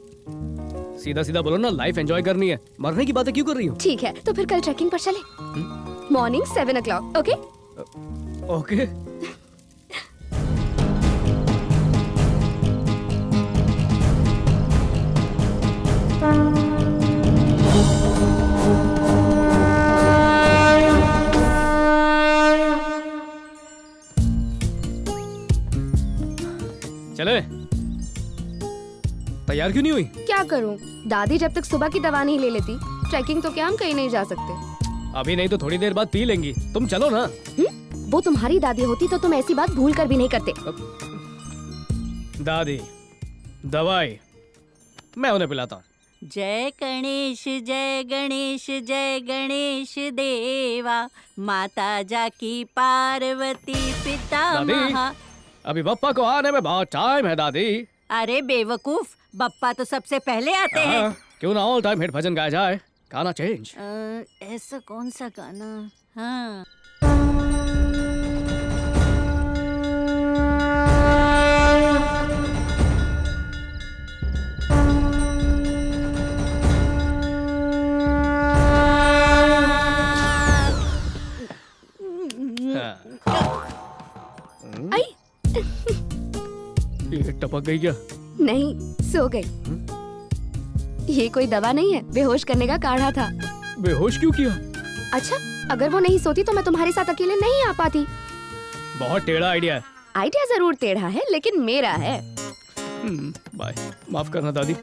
सीधा सीधा बोलो ना, लाइफ एंजॉय करनी है, मरने की बातें क्यों कर रही हो? ठीक है, तो फिर कल ट्रैकिंग पर चले। Morning 7 o'clock, okay? ओके। चले। तैयार क्यों नहीं हुई? क्या करूं? दादी जब तक सुबह की दवा नहीं ले लेती, ट्रैकिंग तो क्या हम कहीं नहीं जा सकते। अभी नहीं तो थोड़ी देर बाद पी लेंगी। तुम चलो ना। वो तुम्हारी दादी होती तो तुम ऐसी बात भूल कर भी नहीं करते। दादी, दवाई मैं उन्हें पिलाता हूँ। जय गणेश जय गणेश जय गणेश देवा, माता जाकी पार्वती पिता दादी, महा। अभी बप्पा को आने में बहुत टाइम है दादी। अरे बेवकूफ, बप्पा तो सबसे पहले आते हैं। क्यों ना ऑल टाइम हिट भजन गाया जाए, गाना चेंज। ऐसा कौन सा गाना? हाँ, ये टपक गई क्या? नहीं, सो गई। ये कोई दवा नहीं है, बेहोश करने का काढ़ा था। बेहोश क्यों किया? अच्छा, अगर वो नहीं सोती तो मैं तुम्हारे साथ अकेले नहीं आ पाती। बहुत टेढ़ा आइडिया है। आइडिया जरूर टेढ़ा है, लेकिन मेरा है। बाय, माफ करना दादी।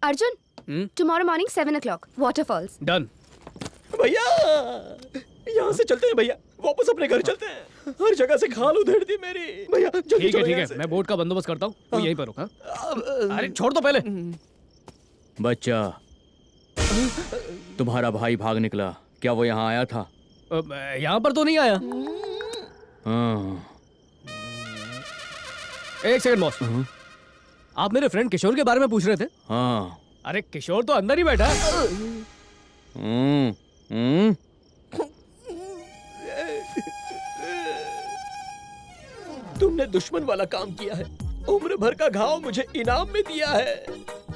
Arjun, tomorrow morning 7 o'clock, waterfalls. Done. भैया, यहाँ से चलते हैं भैया, वापस अपने घर चलते हैं। हर जगह से खाल उधेड़ दी मेरी। भैया जल्दी चलो यहाँ से। मैं बोट का बंदोबस्त करता हूँ, तू यहीं पर रुक। अरे छोड़ दो पहले। बच्चा, तुम्हारा भाई भाग निकला, क्या वो यहाँ आया था? यहाँ पर तो नहीं आया। हाँ। एक सेकंड बॉस, आप मेरे फ्रेंड किशोर के बारे में पूछ रहे थे? हाँ। अरे किशोर तो अंदर ही बैठा है। तुमने दुश्मन वाला काम किया है, उम्र भर का घाव मुझे इनाम में दिया है।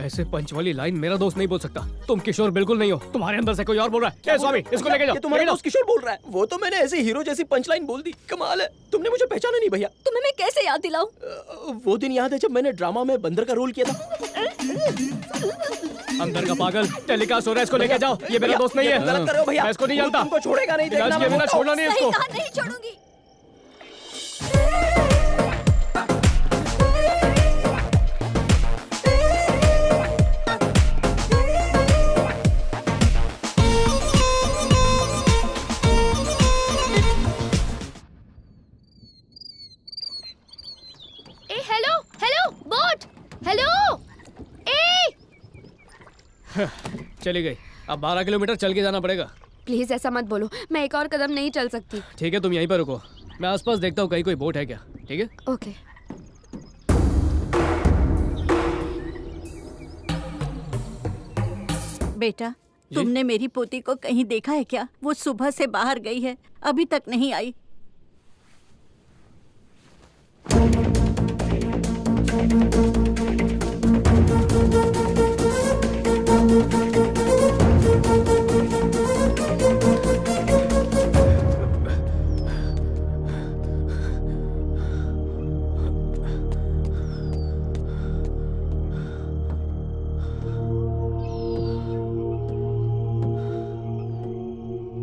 ऐसे पंच वाली लाइन मेरा दोस्त नहीं बोल सकता। तुम किशोर बिल्कुल नहीं हो, तुम्हारे अंदर से कोई और बोल रहा है। स्वामी, इसको लेके जाओ। ये तुम्हारा दोस्त किशोर बोल रहा है। वो तो मैंने ऐसे हीरो जैसी पंचलाइन बोल दी। कमाल है, तुमने मुझे पहचाना नहीं भैया। तुम्हें मैं कैसे याद दिलाऊं? वो दिन याद है जब मैंने ड्रामा में बंदर का रोल किया था। अंदर का पागल टेलीकास्ट हो रहा है, इसको लेके जाओ। ये मेरा दोस्त नहीं है। गलत कर रहे हो भैया। मैं इसको नहीं जानता। तुमको छोड़ेगा नहीं, देखना। इलाज किए बिना छोड़ना नहीं इसको। नहीं छोड़ूंगी। हेलो ए चली गई। अब 12 किलोमीटर चल के जाना पड़ेगा। प्लीज ऐसा मत बोलो, मैं एक और कदम नहीं चल सकती। ठीक है, तुम यहीं पर रुको, मैं आसपास देखता हूँ कहीं कोई बोट है क्या। ठीक है? ओके। बेटा, तुमने मेरी पोती को कहीं देखा है क्या? वो सुबह से बाहर गई है, अभी तक नहीं आई।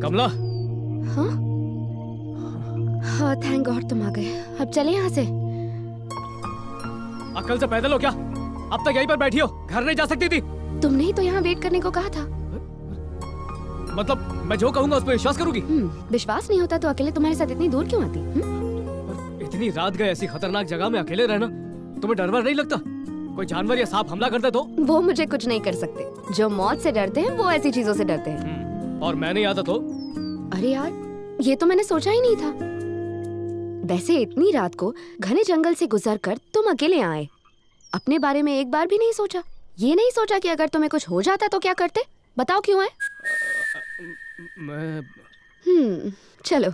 कमला। हाँ थैंक गॉड तुम आ गए। अब चले यहाँ से। अक्ल से पैदल हो क्या? अब तक यहीं पर बैठी हो, घर नहीं जा सकती थी? तुमने ही तो यहाँ वेट करने को कहा था। मतलब मैं जो कहूँगा उस पर विश्वास करूंगी? विश्वास नहीं होता तो अकेले तुम्हारे साथ इतनी दूर क्यों आती? इतनी रात गए ऐसी खतरनाक जगह में अकेले रहना, तुम्हें डर वर नहीं लगता? कोई जानवर या सांप हमला करते तो? वो मुझे कुछ नहीं कर सकते। जो मौत से डरते हैं वो ऐसी चीजों से डरते हैं। और मैं नहीं आता तो? अरे यार, ये तो मैंने सोचा ही नहीं था। वैसे इतनी रात को घने जंगल से गुजरकर तुम अकेले आए, अपने बारे में एक बार भी नहीं सोचा? ये नहीं सोचा कि अगर तुम्हें कुछ हो जाता तो क्या करते? बताओ क्यों आए? मैं चलो।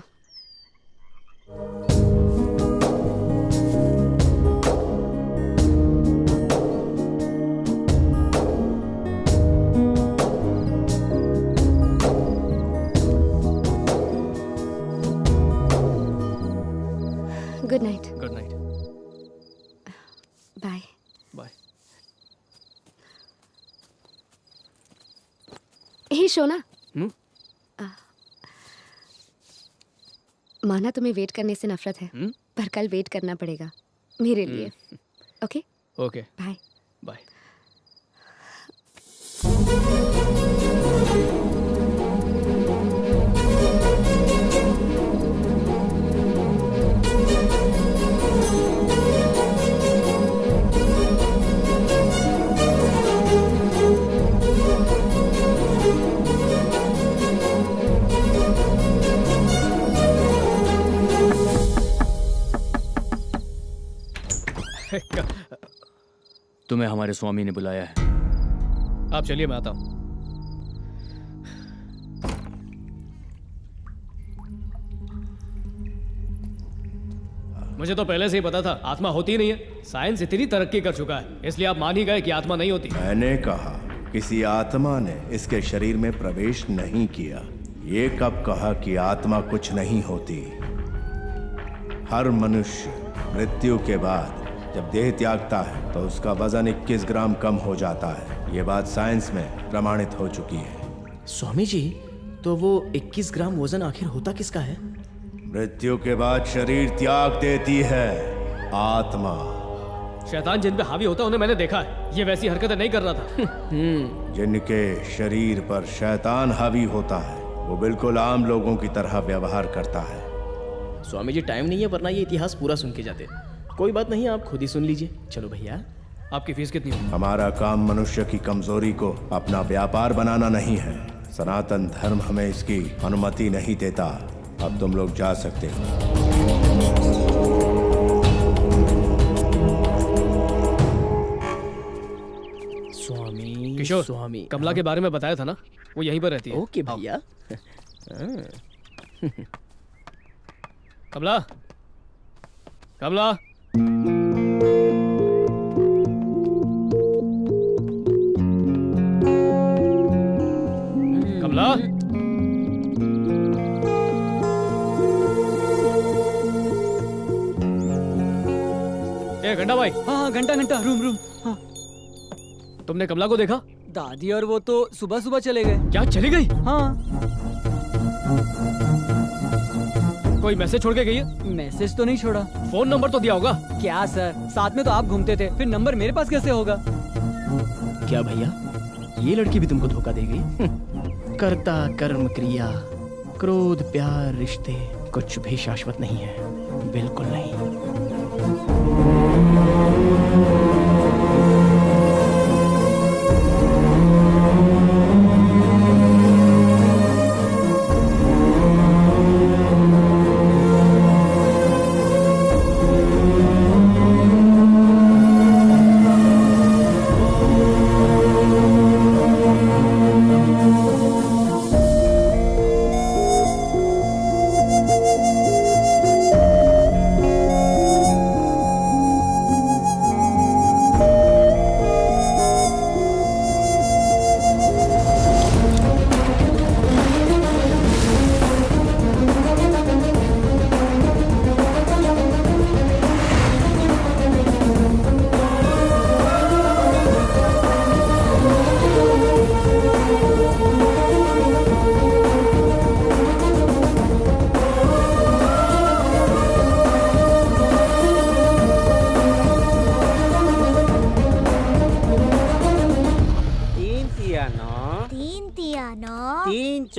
Good night. Good night. Bye. Bye. Hey शोना, माना तुम्हें वेट करने से नफरत है, पर कल वेट करना पड़ेगा मेरे लिए। ओके? ओके। बाय। बाय। तुम्हें हमारे स्वामी ने बुलाया है। आप चलिए, मैं आता हूं। मुझे तो पहले से ही पता था आत्मा होती ही नहीं है। साइंस इतनी तरक्की कर चुका है, इसलिए आप मान ही गए कि आत्मा नहीं होती। मैंने कहा किसी आत्मा ने इसके शरीर में प्रवेश नहीं किया। ये कब कहा कि आत्मा कुछ नहीं होती? हर मनुष्य मृत्यु के बाद जब देह त्यागता है तो उसका वजन 21 ग्राम कम हो जाता है। ये बात साइंस में प्रमाणित हो चुकी है। स्वामी जी, तो वो 21 ग्राम वजन आखिर होता किसका है? मृत्यु के बाद शरीर त्याग देती है आत्मा। शैतान जिन पे हावी होता है उन्हें मैंने देखा है, ये वैसी हरकतें नहीं कर रहा था। जिनके शरीर पर शैतान हावी होता है वो बिल्कुल आम लोगों की तरह व्यवहार करता है। स्वामी जी, टाइम नहीं है, वरना ये इतिहास पूरा सुन के जाते। कोई बात नहीं, आप खुद ही सुन लीजिए। चलो भैया। आपकी फीस कितनी है? हमारा काम मनुष्य की कमजोरी को अपना व्यापार बनाना नहीं है। सनातन धर्म हमें इसकी अनुमति नहीं देता। अब तुम लोग जा सकते हो। स्वामी किशोर, स्वामी कमला के बारे में बताया था ना, वो यहीं पर रहती है। ओके भैया। कमला, कमला, कमला। ए घंटा भाई। हाँ घंटा घंटा, रूम रूम। हाँ। तुमने कमला को देखा? दादी और वो तो सुबह सुबह चले गए। क्या, चली गई? हाँ। कोई मैसेज छोड़ के गई है? मैसेज तो नहीं छोड़ा। फोन नंबर तो दिया होगा। क्या सर, साथ में तो आप घूमते थे, फिर नंबर मेरे पास कैसे होगा? क्या भैया, ये लड़की भी तुमको धोखा दे गई? कर्ता कर्म क्रिया, क्रोध प्यार रिश्ते, कुछ भी शाश्वत नहीं है, बिल्कुल नहीं।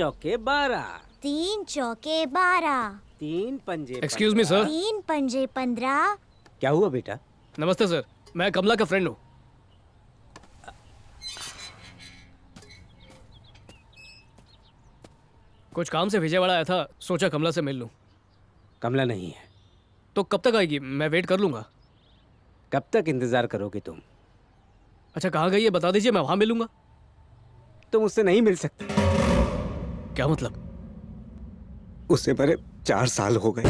चौके 12। 3 चौके 12। 3 पंजे। Excuse me sir. 3 पंजे 15। क्या हुआ बेटा? नमस्ते सर, मैं कमला का फ्रेंड हूँ। कुछ काम से विजयवाड़ा आया था, सोचा कमला से मिल लूं। कमला नहीं है। तो कब तक आएगी? मैं वेट कर लूंगा। कब तक इंतजार करोगे तुम? अच्छा, कहाँ गई है बता दीजिए, मैं वहां मिलूंगा। तुम उससे नहीं मिल सकते। क्या मतलब? उससे मरे 4 साल हो गए।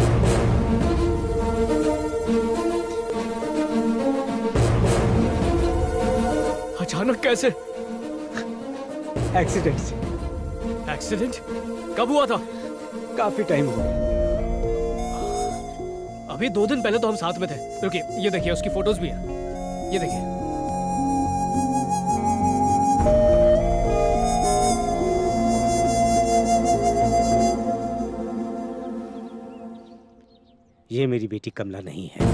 अचानक कैसे? एक्सीडेंट से। एक्सीडेंट? कब हुआ था? काफी टाइम हो गया। अभी 2 दिन पहले तो हम साथ में थे। रुकिए, ये देखिए उसकी फोटोज भी है, ये देखिए। ये मेरी बेटी कमला नहीं है।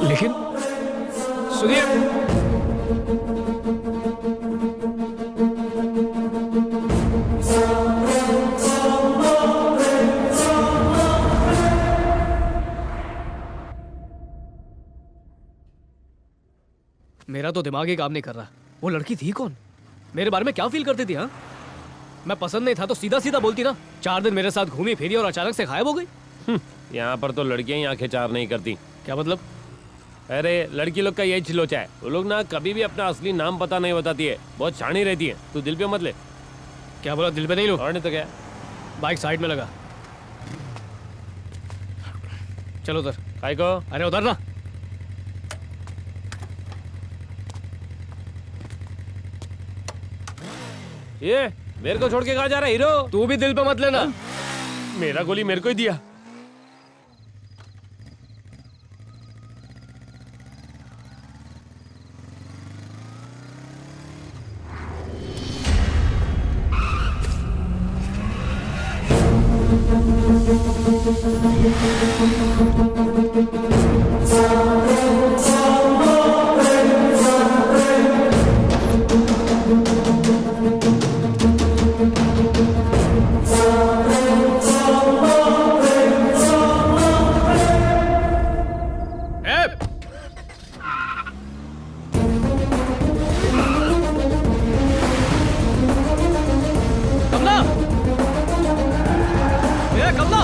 लेकिन सुनिए, मेरा तो दिमाग ही काम नहीं कर रहा। वो लड़की थी कौन? मेरे बारे में क्या फील करती थी? हाँ, मैं पसंद नहीं था तो सीधा सीधा बोलती ना। 4 दिन मेरे साथ घूमी फिरी और अचानक से गायब हो गई। यहाँ पर तो लड़कियां ही आंखें चार नहीं करती। क्या मतलब? अरे लड़की लोग का यही छिलोचा है, वो लोग ना कभी भी अपना असली नाम पता नहीं बताती है, बहुत शानी रहती है। तू दिल पे मत ले। क्या बोला? दिल पे नहीं लो। और नहीं तो क्या। बाइक साइड में लगा। चलो उधर। काय को? अरे उधर ना। ये मेरे को छोड़ के कहाँ जा रहा है हीरो? तू भी दिल पे मत लेना। मेरा गोली मेरे को ही दिया। कमला! ए Kamala!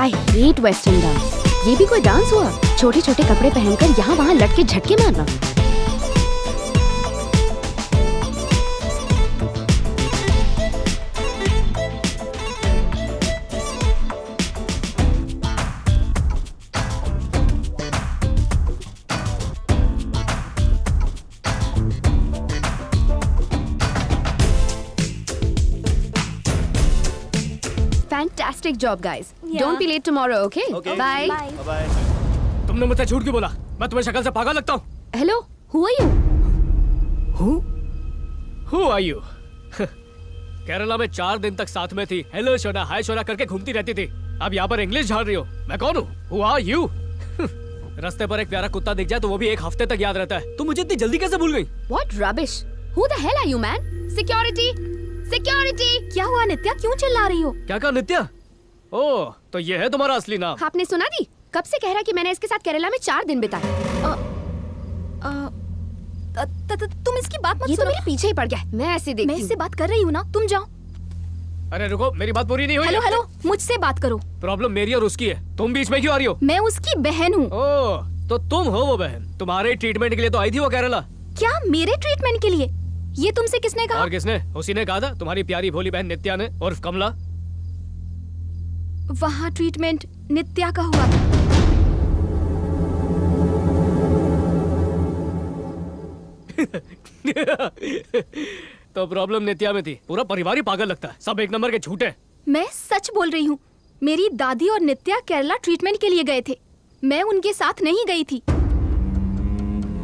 I hate western dance. ये भी कोई डांस हुआ? छोटे छोटे कपड़े पहनकर यहाँ वहाँ लटके झटके मारना। Fantastic job, guys. Yeah. Don't be late tomorrow, okay? Okay. Bye. Bye. तुमने मुझसे झूठ क्यों बोला? मैं तुम्हें शक्ल से पागल लगता हूँ। Hello, who are you? Who are you? Kerala में 4 दिन तक साथ में थी। हेलो शोना, हाय शोना करके घूमती रहती थी। अब यहाँ पर इंग्लिश झाड़ रही हो। मैं कौन हूँ? Who are you? रास्ते पर एक प्यारा कुत्ता दिख जाए तो वो भी 1 हफ्ते तक याद रहता है। तुम मुझे इतनी जल्दी कैसे भूल गई? What rubbish? Who the hell are you, man? Security! Security! क्या हुआ नित्या? क्यों चिल्ला रही हो? क्या कहा नित्या? ओह, तो ये है तुम्हारा असली नाम? आपने सुना दी? कब से कह रहा है कि मैंने इसके साथ केरला में 4 दिन बिताए। तुम इसकी बात मत सुनो। ये तो मेरे पीछे ही पड़ गया है। मैं ऐसे देखती हूँ। मैं इससे बात कर रही हूँ ना, तुम जाओ। अरे रुको, मेरी बात पूरी नहीं हुई। हेलो हेलो, मुझसे बात करो। प्रॉब्लम मेरी और उसकी है, तुम बीच में क्यों आ रही हो? मैं उसकी बहन हूँ। ओह, तो तुम हो वो बहन। तुम्हारे ट्रीटमेंट के लिए तो आई थी वो केरला। क्या मेरे ट्रीटमेंट के लिए? ये तुमसे किसने कहा? और किसने? उसी ने कहा था, तुम्हारी प्यारी भोली बहन नित्या ने, और कमला। वहाँ ट्रीटमेंट नित्या का हुआ था। तो प्रॉब्लम नित्या में थी। पूरा परिवार ही पागल लगता है, सब एक नंबर के झूठे। मैं सच बोल रही हूँ। मेरी दादी और नित्या केरला ट्रीटमेंट के लिए गए थे। मैं उनके साथ नहीं गई थी।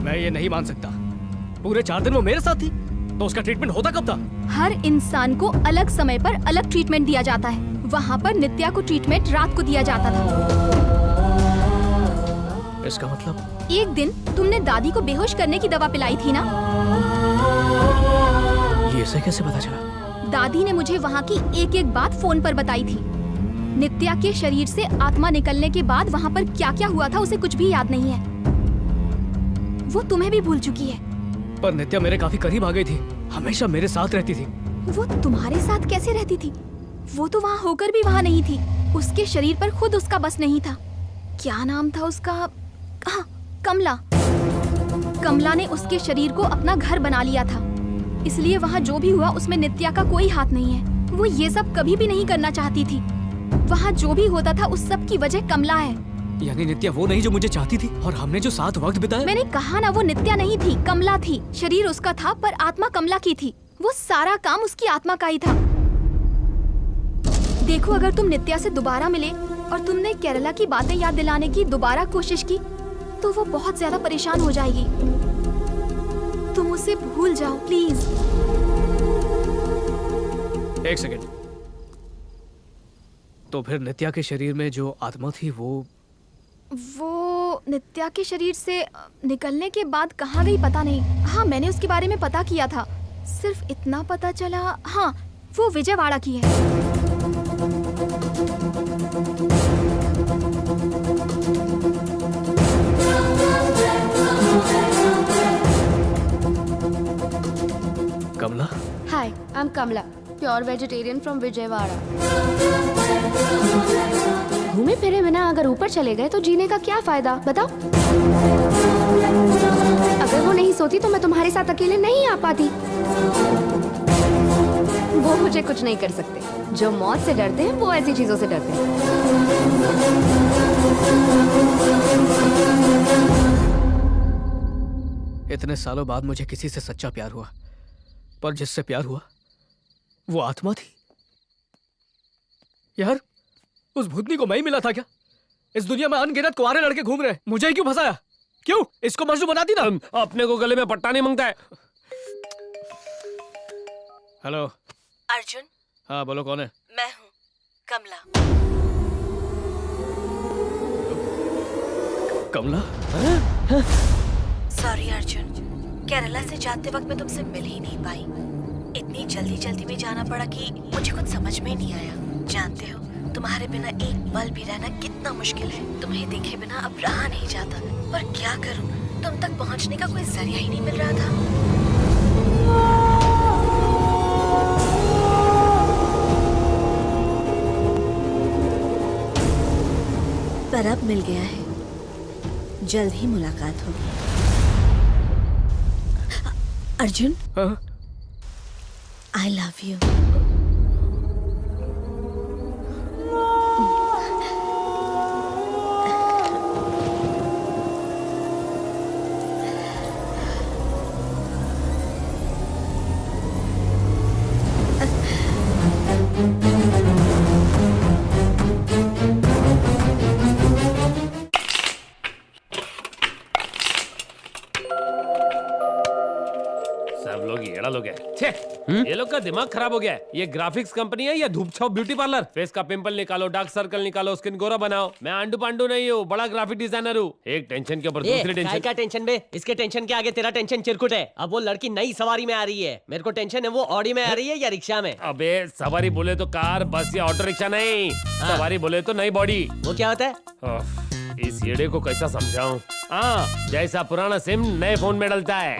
मैं ये नहीं मान सकता। पूरे 4 दिन वो मेरे साथ थी, तो उसका ट्रीटमेंट होता कब था? हर इंसान को अलग समय पर अलग ट्रीटमेंट दिया जाता है। वहाँ पर नित्या को ट्रीटमेंट रात को दिया जाता था। इसका मतलब? एक दिन तुमने दादी को बेहोश करने की दवा पिलाई थी ना? ये इसे कैसे पता चला? दादी ने मुझे वहाँ की एक एक बात फोन पर बताई थी। नित्या के शरीर से आत्मा निकलने के बाद वहाँ पर क्या क्या हुआ था उसे कुछ भी याद नहीं है। वो तुम्हें भी भूल चुकी है। पर नित्या मेरे काफी करीब आ गई थी, हमेशा मेरे साथ रहती थी। वो तुम्हारे साथ कैसे रहती थी? वो तो वहाँ होकर भी वहाँ नहीं थी। उसके शरीर पर खुद उसका बस नहीं था। क्या नाम था उसका? हाँ, कमला। कमला ने उसके शरीर को अपना घर बना लिया था, इसलिए वहाँ जो भी हुआ उसमें नित्या का कोई हाथ नहीं है। वो ये सब कभी भी नहीं करना चाहती थी। वहाँ जो भी होता था उस सब की वजह कमला है। यानी नित्या वो नहीं जो मुझे चाहती थी, और हमने जो साथ वक्त बिताया। मैंने कहा ना, वो नित्या नहीं थी, कमला थी। शरीर उसका था पर आत्मा कमला की थी। वो सारा काम उसकी आत्मा का ही था। देखो, अगर तुम नित्या से दोबारा मिले और तुमने केरला की बातें याद दिलाने की दोबारा कोशिश की तो वो बहुत ज्यादा परेशान हो जाएगी। तुम उसे भूल जाओ प्लीज। एक सेकंड। तो फिर नित्या के शरीर में जो आत्मा थी वो नित्या के शरीर से निकलने के बाद कहाँ गई पता नहीं। हाँ, मैंने उसके बारे में पता किया था। सिर्फ इतना पता चला, हाँ, वो विजयवाड़ा की है। Kamala? Hi, I am Kamala, pure vegetarian from Vijayawada. घूमे फिरे बिना अगर ऊपर चले गए तो जीने का क्या फायदा, बताओ? अगर वो नहीं सोती तो मैं तुम्हारे साथ अकेले नहीं आ पाती। वो मुझे कुछ नहीं कर सकते। जो मौत से डरते हैं वो ऐसी चीजों से डरते हैं। इतने सालों बाद मुझे किसी से सच्चा प्यार हुआ, पर जिससे प्यार हुआ वो आत्मा थी। यार, उस भूतनी को मैं ही मिला था क्या? इस दुनिया में अनगिनत कुंवारे लड़के घूम रहे हैं, मुझे ही क्यों फंसाया? क्यों? इसको मजनू बनाती ना। अपने को गले में पट्टा नहीं मांगता है। हेलो अर्जुन। हाँ बोलो, कौन है? मैं हूँ कमला। कमला? सॉरी अर्जुन, केरला से जाते वक्त मैं तुमसे मिल ही नहीं पाई। इतनी जल्दी जल्दी में जाना पड़ा कि मुझे कुछ समझ में नहीं आया। जानते हो, तुम्हारे बिना एक पल भी रहना कितना मुश्किल है। तुम्हें देखे बिना अब रहा नहीं जाता, पर क्या करूं, तुम तक पहुंचने का कोई जरिया ही नहीं मिल रहा था। पर अब मिल गया है, जल्द ही मुलाकात होगी। अर्जुन, आई लव यू। ये लोग का दिमाग खराब हो गया है। ये ग्राफिक्स कंपनी है या धूप छाप ब्यूटी पार्लर? फेस का पिंपल निकालो, डार्क सर्कल निकालो, स्किन गोरा बनाओ। मैं आंडू पांडू नहीं हूँ, बड़ा ग्राफिक डिजाइनर हूँ। एक टेंशन के ऊपर दूसरी टेंशन। क्या टेंशन बे? इसके टेंशन के आगे तेरा टेंशन चिरकुट है। अब वो लड़की नई सवारी में आ रही है, मेरे को टेंशन है वो ऑडी में आ रही है या रिक्शा में। अबे सवारी बोले तो कार, बस या ऑटो रिक्शा नहीं। सवारी बोले तो नई बॉडी। वो क्या होता है? इस येड़े को कैसा समझाऊं? हाँ, जैसा पुराना सिम नए फोन में डलता है।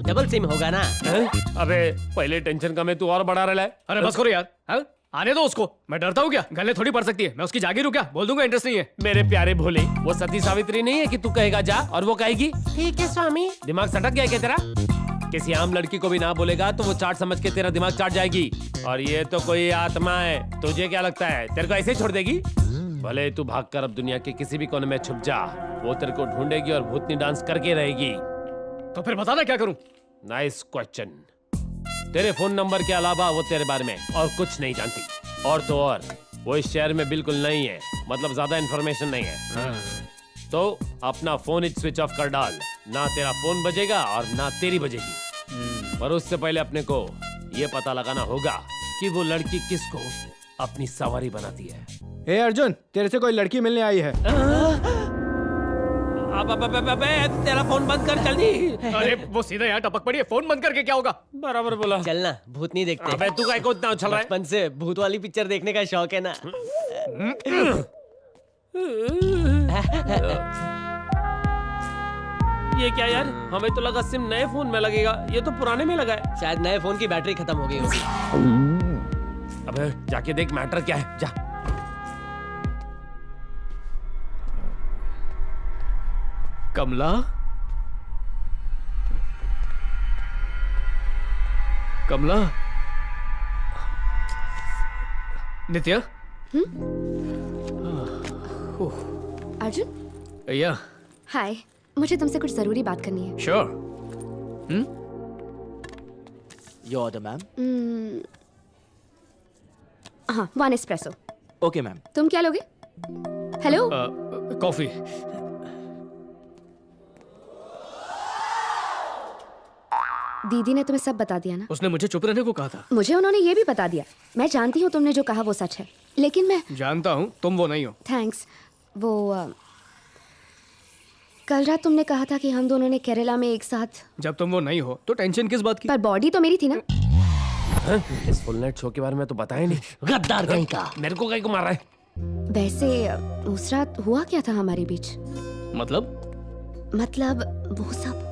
डबल सिम होगा ना। अबे पहले टेंशन कम है, तू और बढ़ा रहा है। अरे बस करो यार, हाँ? आने दो उसको। मैं डरता हूँ क्या? गले थोड़ी पड़ सकती है। मैं उसकी जागीर हूँ क्या? बोल दूंगा इंटरेस्ट नहीं है। मेरे प्यारे भोले, वो सती सावित्री नहीं है कि तू कहेगा जा और वो कहेगी ठीक है स्वामी। दिमाग सटक गया क्या तेरा? किसी आम लड़की को भी ना बोलेगा तो वो चाट समझ के तेरा दिमाग चाट जाएगी। और ये तो कोई आत्मा है, तुझे क्या लगता है तेरे को ऐसे ही छोड़ देगी? भले तू भागकर अब दुनिया के किसी भी कोने में छुप जा, वो तेरे को ढूंढेगी और भूतनी डांस करके रहेगी। तो फिर बताना क्या करूं? Nice question. तेरे फोन नंबर के अलावा वो तेरे बारे में और कुछ नहीं जानती। और तो और वो इस शहर में बिल्कुल नहीं है, मतलब ज्यादा इन्फॉर्मेशन नहीं है। तो अपना फोन ही स्विच ऑफ कर डाल, ना तेरा फोन बजेगा और ना तेरी बजेगी। पर उससे पहले अपने को ये पता लगाना होगा कि वो लड़की किसको अपनी सवारी बनाती है। हे अर्जुन, तेरे से कोई लड़की मिलने आई है। अबे तेरा फोन बंद कर जल्दी। अरे वो सीधा यहाँ टपक पड़ी है, फोन बंद करके क्या होगा? बराबर बोला। चलना, भूत नहीं देखते। अबे तू काय को इतना उछल रहा है? बचपन से भूत वाली पिक्चर देखने का शौक है ना। ये क्या यार, हमें तो लगा सिम नए फोन में लगेगा, ये तो पुराने में लगा है। शायद नए फोन की बैटरी खत्म हो गई होगी। अबे जाके देख मैटर क्या है, जा। कमला, कमला, नित्या, अर्जुन, या हाय, मुझे तुमसे कुछ जरूरी बात करनी है। श्योर। Your order ma'am. हाँ, 1 एस्प्रेसो। Okay ma'am. तुम क्या लोगे? हेलो। कॉफी। दीदी ने तुम्हें सब बता दिया ना? उसने मुझे चुप रहने को कहा था। मुझे उन्होंने ये भी बता दिया। मैं जानती हूँ तुमने जो कहा वो सच है, लेकिन मैं जानता हूँ तुम वो नहीं हो। थैंक्स। वो कल रात तुमने कहा था कि हम दोनों ने केरला में एक साथ। जब तुम वो नहीं हो तो टेंशन किस बात की? पर बॉडी तो मेरी थी ना। इस फुल नाइट शो के बारे में तो बताया नहीं। गद्दार कहीं का। मेरे को कहीं को मार रहा है। वैसे उस रात हुआ क्या था हमारे बीच? मतलब वो सब।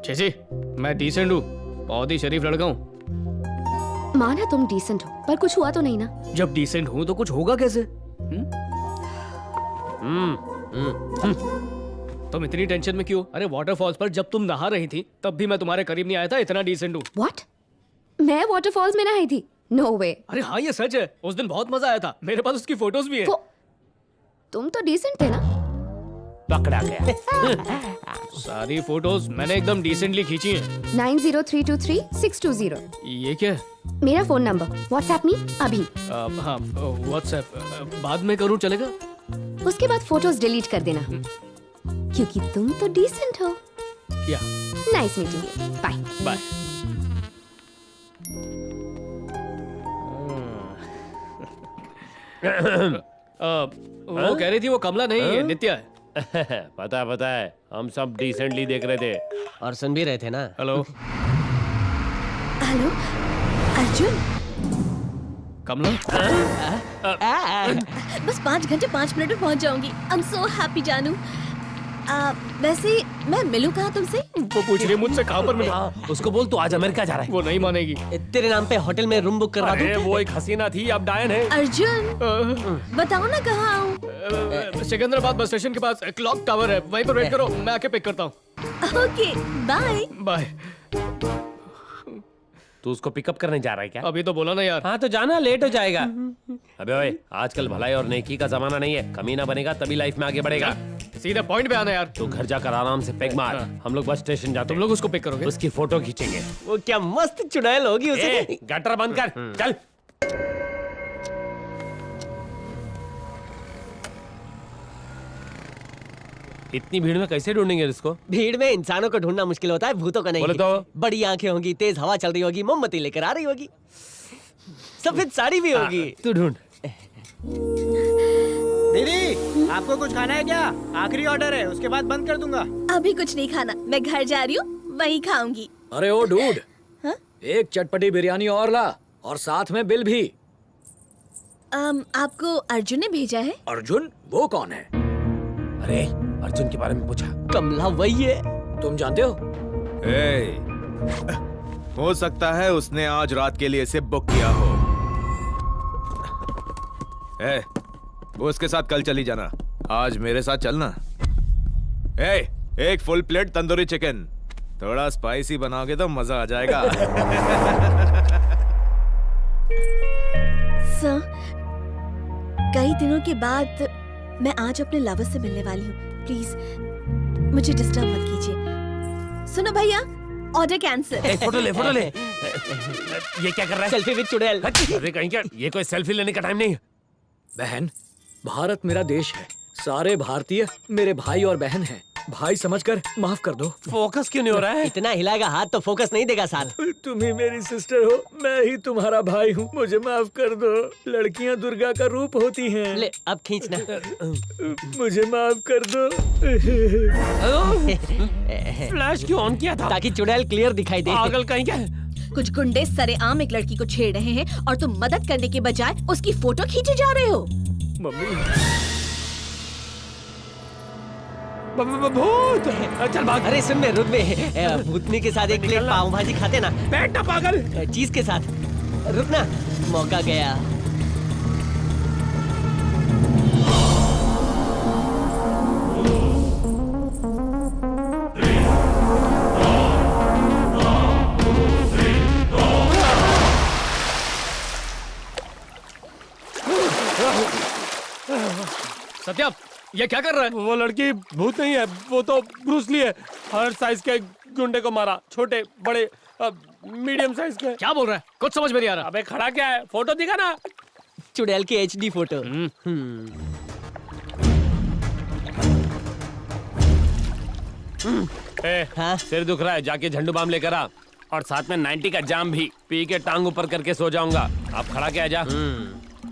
जी, मैं डिसेंट हूँ, बहुत ही शरीफ लड़का हूँ। माना तुम डिसेंट हो, पर कुछ हुआ तो नहीं ना? जब डिसेंट हूँ तो कुछ होगा कैसे? तुम इतनी टेंशन में क्यों? अरे वाटरफॉल्स पर जब तुम नहा रही थी तब भी मैं तुम्हारे करीब नहीं आया था, इतना डिसेंट हूँ। व्हाट? मैं वाटरफॉल्स में नहाई थी? नो वे। अरे हाँ ये सच है, उस दिन बहुत मजा आया था, मेरे पास उसकी फोटोज भी है। तुम तो डिसेंट थे ना? पकड़ा गया। सारी फोटोज मैंने एकदम डिसेंटली खींची हैं। 90323620। ये क्या है? मेरा फोन नंबर। व्हाट्सएप मी अभी। हाँ व्हाट्सएप बाद में करूँ चलेगा? उसके बाद फोटोज डिलीट कर देना, क्योंकि तुम तो डिसेंट हो। या nice meeting you. Bye bye. वो कह रही थी वो कमला नहीं है, नित्या है। पता है, हम सब डिसेंटली देख रहे थे और सुन भी रहे थे ना। Hello hello Arjun. कमला। बस 5 घंटे 5 मिनट में पहुंच जाऊंगी। आई एम सो हैप्पी जानू। वैसे मैं मिलूं कहाँ तुमसे? वो पूछ रही है मुझसे कहाँ पर मिला। उसको बोल तू आज अमेरिका जा रहा है। वो नहीं मानेगी। तेरे नाम पे होटल में रूम बुक करवा दूं? वो एक हसीना थी, अब डायन है। अर्जुन बताओ ना कहाँ आऊँ? सिकंदराबाद बस स्टेशन के पास क्लॉक टावर है, वहीं पर वेट करो, मैं आके पिक करता हूँ। Okay bye bye. तू उसको पिकअप करने जा रहा है क्या? अभी तो बोला ना यार। हाँ तो जाना, लेट हो जाएगा। अबे ओए, आजकल भलाई और नेकी का जमाना नहीं है, कमीना बनेगा तभी लाइफ में आगे बढ़ेगा। सीधा पॉइंट पे आना यार। तू घर जाकर आराम से पैक मार, हम लोग बस स्टेशन जाते। तुम लोग उसको पिक करोगे? उसकी फोटो खींचेंगे। वो क्या मस्त चुड़ैल होगी उसे। गटर बंद कर, चल। इतनी भीड़ में कैसे ढूंढेंगे इसको? भीड़ में इंसानों को ढूंढना मुश्किल होता है, भूतों का नहीं। बोले तो? बड़ी आंखें होंगी, तेज हवा चल रही होगी, मोमबत्ती लेकर आ रही होगी, सफेद साड़ी भी होगी। तू ढूंढ। दीदी आपको कुछ खाना है क्या? आखिरी ऑर्डर है, उसके बाद बंद कर दूंगा। अभी कुछ नहीं खाना, मैं घर जा रही हूँ, वहीं खाऊंगी। अरे ओ डूड, हाँ? एक चटपटी बिरयानी और ला, और साथ में बिल भी। आपको अर्जुन ने भेजा है? अर्जुन? वो कौन है? अरे अर्जुन के बारे में पूछा। कमला वही है। तुम जानते हो? हो सकता है उसने आज रात के लिए इसे बुक किया हो। वो उसके साथ कल चली जाना, आज मेरे साथ चलना। एक फुल प्लेट तंदूरी चिकन, थोड़ा स्पाइसी बनाओगे तो मजा आ जाएगा। सर, कई दिनों के बाद मैं आज अपने लवर से मिलने वाली हूँ। प्लीज मुझे डिस्टर्ब मत कीजिए। सुनो भैया, ऑर्डर कैंसिल। फोटो ले, फोटो ले। ये क्या कर रहा है? सेल्फी विद चुड़ैल। अरे कहीं क्या, ये कोई सेल्फी लेने का टाइम नहीं है। बहन, भारत मेरा देश है, सारे भारतीय मेरे भाई और बहन हैं। भाई समझकर माफ कर दो। फोकस क्यों नहीं हो रहा है? इतना हिलाएगा हाथ तो फोकस नहीं देगा साथ। तुम ही मेरी सिस्टर हो, मैं ही तुम्हारा भाई हूँ, मुझे माफ कर दो। लड़कियाँ दुर्गा का रूप होती हैं। ले अब खींचना। मुझे माफ कर दो। फ्लैश क्यों ऑन किया था? ताकि चुड़ैल क्लियर दिखाई दे। पागल कहीं क्या? कुछ गुंडे सरेआम एक लड़की को छेड़ रहे हैं और तुम मदद करने के बजाय उसकी फोटो खींचे जा रहे हो। मम्मी, भूत! चल भाग। अरे सुन, रुक में भूतनी के साथ एक प्लेट पाव भाजी खाते ना। बैठ ना पागल। चीज के साथ। रुक ना, मौका गया। सत्या, ये क्या कर रहा है? वो लड़की भूत नहीं है, वो तो ब्रूस ली है। हर साइज के गुंडे को मारा, छोटे बड़े मीडियम साइज के। क्या बोल रहा है? कुछ समझ में नहीं आ रहा। अबे खड़ा क्या है? फोटो दिखा ना। चुड़ैल की HD फोटो। हाँ? सिर दुख रहा है, जाके झंडू बाम लेकर आ, और साथ में 90 का जाम भी। पी के टांग ऊपर करके सो जाऊंगा। आप खड़ा क्या जा।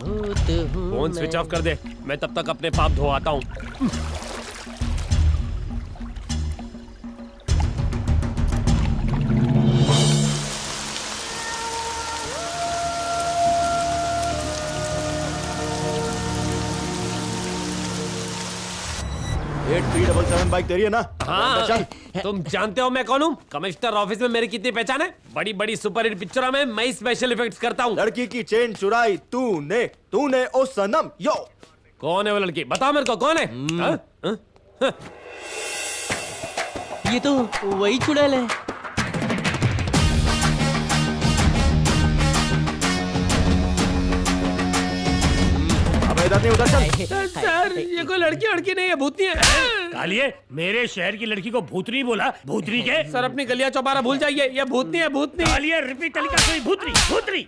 फोन स्विच ऑफ कर दे, मैं तब तक अपने पाप धो आता हूँ। बाइक तेरी है ना? हाँ, तुम जानते हो मैं कौन हूँ? कमिश्नर ऑफिस में मेरी कितनी पहचान है? बड़ी बड़ी सुपर हिट पिक्चरों में मैं स्पेशल इफेक्ट्स करता हूँ। लड़की की चेन चुराई तूने ओ सनम। यो, कौन है वो लड़की? बताओ मेरे को, कौन है? ये तो वही चुड़ैल है। इधर नहीं, उधर चल। सर, ये कोई लड़की नहीं है, भूतनी है। कालिए, मेरे शहर की लड़की को भूतनी बोला? भूतनी के? सर, अपनी गलिया चौबारा भूल जाइए, ये भूतनी है, भूतनी। कालिए, रिपीट तरीका कोई भूतनी, भूतनी।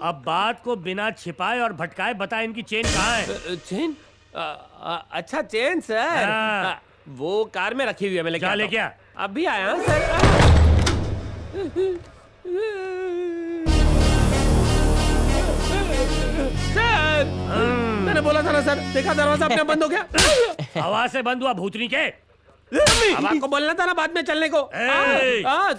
अब बात को बिना छिपाए और भटकाए बता, इनकी चेन कहाँ है? चेन? अच्छा, चेन सर, वो कार में रखी हुई है, मैं लेके लेके आ। अभी आया सर। सर, मैंने बोला था ना सर, देखा दरवाजा अपने बंद हो गया। हवा से बंद हुआ भूतनी के? अब आपको बोलना था ना बाद में चलने को।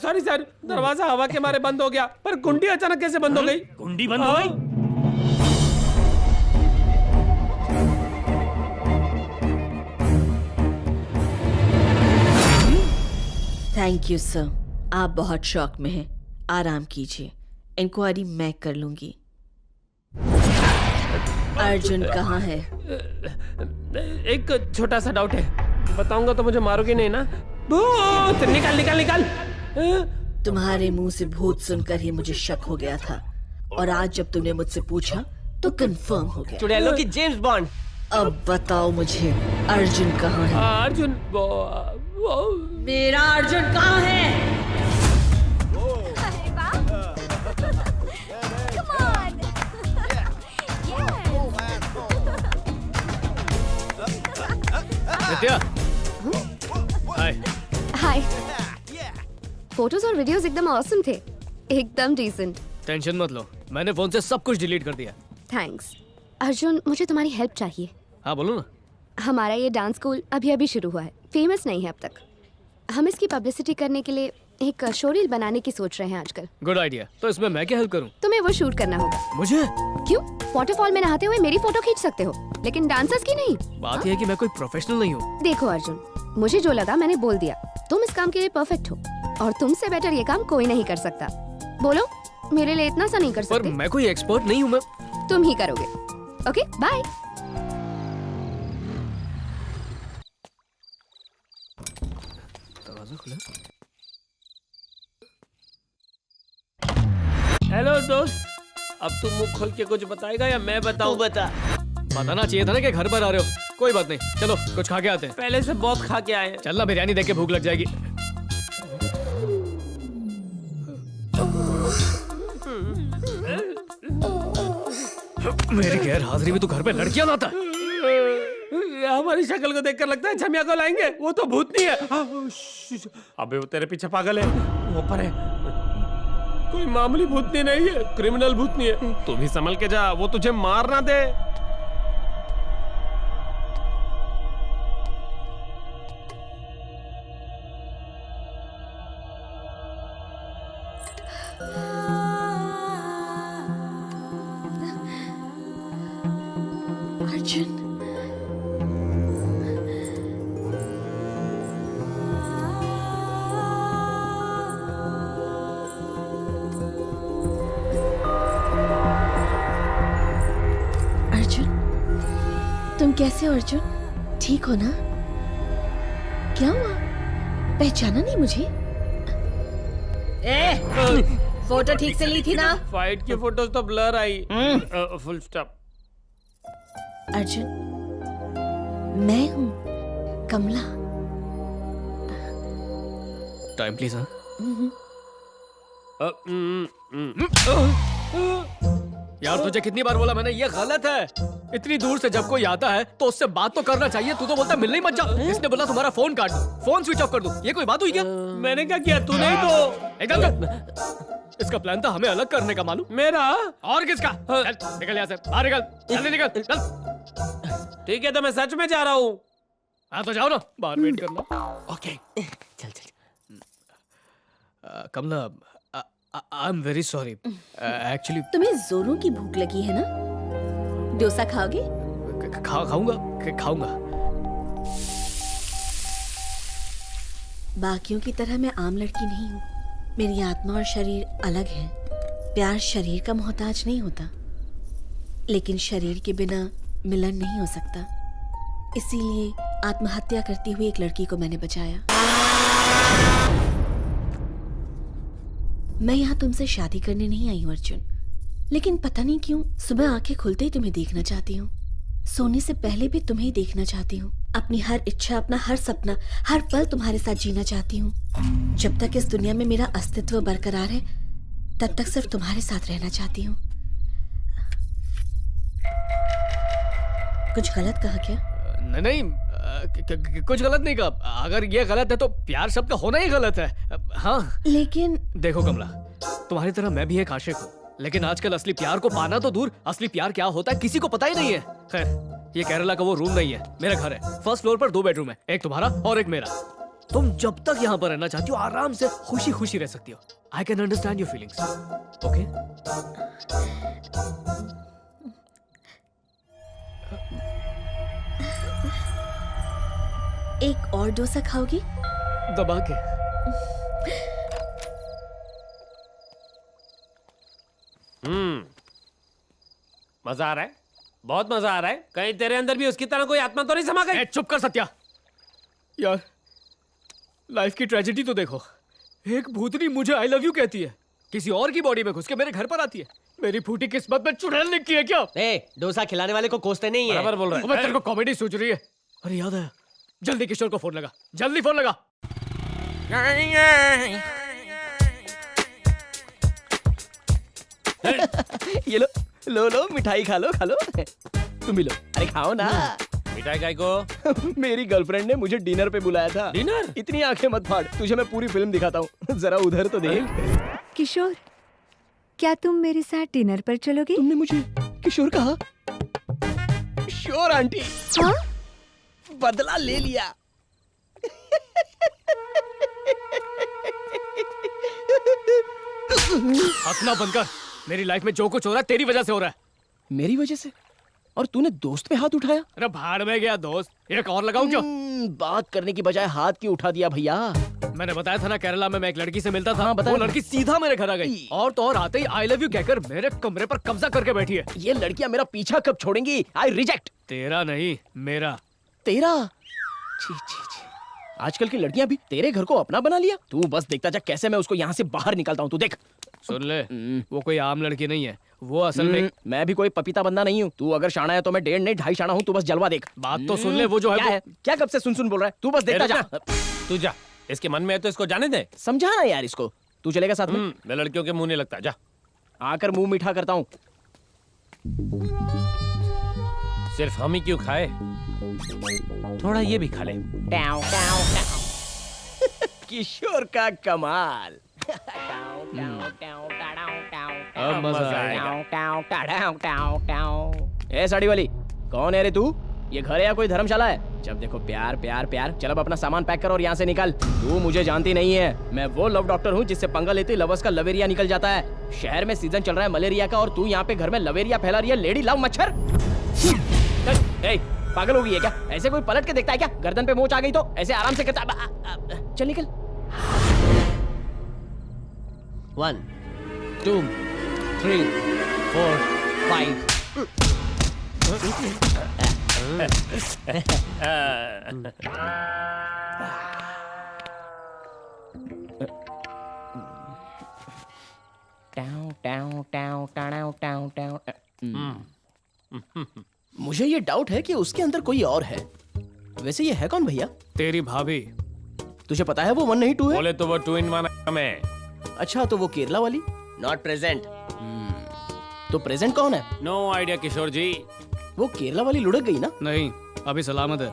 सॉरी सर, दरवाजा हवा के मारे बंद हो गया, पर कुंडी अचानक कैसे बंद हो गई? कुंडी बंद हो गई? थैंक यू सर, आप बहुत शौक में हैं। आराम कीजिए, इंक्वायरी मैं कर लूंगी। अर्जुन कहाँ है? एक छोटा सा डाउट है, बताऊंगा तो मुझे मारोगे नहीं ना? भूत! निकाल निकाल निकाल। तुम्हारे मुंह से भूत सुनकर ही मुझे शक हो गया था, और आज जब तुमने मुझसे पूछा तो कंफर्म हो गया। चुड़ैलों की जेम्स बॉन्ड। अब बताओ मुझे, अर्जुन कहाँ है? अर्जुन मेरा अर्जुन कहाँ है? नित्या, हाय। हाय। फोटोज और वीडियोस एकदम ऑसम थे, एकदम डिसेंट। टेंशन मत लो, मैंने फोन से सब कुछ डिलीट कर दिया। थैंक्स। अर्जुन, मुझे तुम्हारी हेल्प चाहिए। हाँ बोलो ना। हमारा ये डांस स्कूल अभी अभी शुरू हुआ है, फेमस नहीं है अब तक। हम इसकी पब्लिसिटी करने के लिए एक शो रील बनाने की सोच रहे हैं आजकल। Good idea. तो इसमें मैं क्या हेल्प करूं? तुम्हें वो शूट करना होगा। मुझे? क्यों? वाटरफॉल में नहाते हुए मेरी फोटो खींच सकते हो, लेकिन डांसर्स की नहीं। बात यह है कि मैं कोई प्रोफेशनल नहीं हूँ। देखो अर्जुन, मुझे जो लगा मैंने बोल दिया। तुम इस काम के लिए परफेक्ट हो। और तुमसे बेटर ये काम कोई नहीं कर सकता। बोलो, मेरे लिए इतना सा नहीं कर पर सकते? मैं कोई एक्सपर्ट नहीं हूँ। मैं तुम ही करोगे। Okay, bye. दरवाजा खुला। हेलो दोस्त, अब तुम मुंह खोल के कुछ बताएगा या मैं बताऊं? बता। बताना चाहिए था ना कि घर पर आ रहे हो। कोई बात नहीं, चलो कुछ खा के आते हैं। पहले से बहुत खा के आए हैं। चलना, बिरयानी देख के भूख लग जाएगी। मेरी गैर हाजिरी में तू घर पे लड़कियां लाता है। हमारी शक्ल को देखकर लगता है छमिया को लाएंगे। वो तो भूतनी है। अबे वो तेरे पीछे पागल है, वो पर है। कोई मामूली भूतनी नहीं है, क्रिमिनल भूतनी है। तू भी संभल के जा, वो तुझे मार ना दे। अर्जुन, तुम कैसे हो अर्जुन? ठीक हो ना? क्या हुआ? पहचाना नहीं मुझे? फोटो ठीक से ली थी ना? फाइट की फोटोज तो ब्लर आई। Full stop. अर्जुन, मैं हूँ कमला। Time please. हाँ, यार तुझे कितनी बार बोला मैंने, ये गलत है। इतनी दूर से जब कोई आता है तो उससे बात तो करना चाहिए। तू तो बोलता मिलने ही मत जा। इसने बोला तुम्हारा फोन काट दूं, फोन स्विच ऑफ कर दूं। ये कोई बात हुई क्या? मैंने क्या किया? तू नहीं तो एकदम कर। इसका प्लान था हमें अलग करने का, मालूम? मेरा और किसका? चल निकल यहाँ से, बाहर निकल, जल्दी निकल, चल। ठीक है तो मैं सच में जा रहा हूँ। हाँ तो जाओ ना, बाहर वेट करना। ओके, चल चल। Kamala, I am very sorry. Actually तुम्हें जोरों की भूख लगी है ना? डोसा खाओगे? खाऊंगा। बाकियों की तरह मैं आम लड़की नहीं हूँ। मेरी आत्मा और शरीर अलग है। प्यार शरीर का मोहताज नहीं होता, लेकिन शरीर के बिना मिलन नहीं हो सकता। इसीलिए आत्महत्या करती हुई एक लड़की को मैंने बचाया। मैं यहाँ तुमसे शादी करने नहीं आई हूँ अर्जुन, लेकिन पता नहीं क्यों सुबह आंखें खुलते ही तुम्हें देखना चाहती हूँ। सोने से पहले भी तुम्हें ही देखना चाहती हूँ। अपनी हर इच्छा, अपना हर सपना, हर पल तुम्हारे साथ जीना चाहती हूँ। जब तक इस दुनिया में मेरा अस्तित्व बरकरार है, तब तक सिर्फ तुम्हारे साथ रहना चाहती हूँ। कुछ गलत कहा क्या? नहीं, कुछ गलत नहीं कहा। अगर ये गलत है तो प्यार शब्द का होना ही गलत है। हाँ लेकिन देखो कमला, तुम्हारी तरह मैं भी एक आशिक हूँ, लेकिन आजकल असली प्यार को पाना तो दूर, असली प्यार क्या होता है किसी को पता ही नहीं है। खैर, ये केरला का वो रूम नहीं है, मेरा घर है। फर्स्ट फ्लोर पर 2 बेडरूम है, एक तुम्हारा और एक मेरा। तुम जब तक यहाँ पर रहना चाहती हो, आराम से खुशी खुशी रह सकती हो। I can understand your feelings. Okay? एक और डोसा खाओगी? दबा के। मजा आ रहा है, बहुत मजा आ रहा है। कहीं तेरे अंदर भी उसकी तरह कोई आत्मा तो नहीं समा गई? चुप कर सत्या। यार लाइफ की ट्रेजेडी तो देखो। एक भूतनी मुझे आई लव यू कहती है, किसी और की बॉडी में घुस के मेरे घर पर आती है। मेरी फूटी किस्मत में चुड़ैल लिखी है क्या? डोसा खिलाने वाले को कोसते नहीं है। बराबर बोल रहा है। मैं तेरे को कॉमेडी सोच रही है। अरे याद है, जल्दी किशोर को फोन लगा, जल्दी फोन लगा। ये लो लो लो, मिठाई खा लो खा लो। तुम भी लो। अरे खाओ ना। मिठाई काय को? मेरी गर्लफ्रेंड ने मुझे डिनर पे बुलाया था। डिनर? इतनी आंखें मत फाड़, तुझे मैं पूरी फिल्म दिखाता हूँ। जरा उधर तो देख। किशोर, क्या तुम मेरे साथ डिनर पर चलोगे? तुमने मुझे किशोर कहा? Sure aunty. हाँ? बदला ले लिया। हंसना बंद कर। मेरी लाइफ में जो कुछ हो रहा है तेरी वजह से हो रहा है। मेरी वजह से? और तूने दोस्त पे हाथ उठाया? अरे भाड़ में गया दोस्त, एक और लगाऊं क्या? बात करने की बजाय हाथ क्यों उठा दिया भैया? मैंने बताया था ना केरला में मैं एक लड़की से मिलता था। हाँ, बताया वो लड़की सीधा मेरे घर आ गई और तो और आते ही आई लव यू कहकर मेरे कमरे पर कब्जा करके बैठी है। ये लड़कियां मेरा पीछा कब छोड़ेंगी? I reject. तेरा नहीं, मेरा। तेरा? छी छी छी। आजकल की लड़कियां भी तेरे घर को अपना बना लिया। तू बस देखता जा कैसे मैं उसको यहाँ से बाहर निकालता हूँ। तू देख। सुन ले, वो कोई आम लड़की नहीं है, वो असल में मैं भी कोई पपीता बंदा नहीं हूँ। तू अगर शाना है तो मैं 1.5 नहीं 2.5 शाना हूँ। तू बस जलवा देख। बात तो सुन ले, वो जो क्या है? क्या कब से सुन बोल रहा है? तू बस देखता जा। तू जा, इसके मन में है तो इसको जाने दे। समझा ना यार इसको। तू चलेगा साथ में? मैं लड़कियों के मुंह नहीं लगता। जा। आकर मुंह मीठा करता हूँ। सिर्फ हम ही क्यों खाए, थोड़ा ये भी खा ले। किशोर का कमाल। अब मजा आएगा। ए साड़ी वाली, कौन है रे तू? ये घर है या कोई धर्मशाला है? जब देखो प्यार प्यार प्यार। चल अब अपना सामान पैक कर और यहाँ से निकल। तू मुझे जानती नहीं है, मैं वो लव डॉक्टर हूँ जिससे पंगा लेते लवर्स का लवेरिया निकल जाता है। शहर में सीजन चल रहा है मलेरिया का और तू यहाँ पे घर में लवेरिया फैला रही है। लेडी लव मच्छर। ए, पागल हो गई है क्या? ऐसे कोई पलट के देखता है क्या? गर्दन पे मोच आ गई तो ऐसे आराम से करता। चल निकल। 1 2 3 4 5 मुझे ये डाउट है कि उसके अंदर कोई और है। वैसे ये है कौन भैया? तेरी भाभी। तुझे पता है वो 1 नहीं 2 है? बोले तो वो 2 in 1 है। अच्छा तो वो केरला वाली? Not present. तो प्रेजेंट कौन है? नो आइडिया किशोर जी। वो केरला वाली लुढ़क गई ना? नहीं, अभी सलामत है।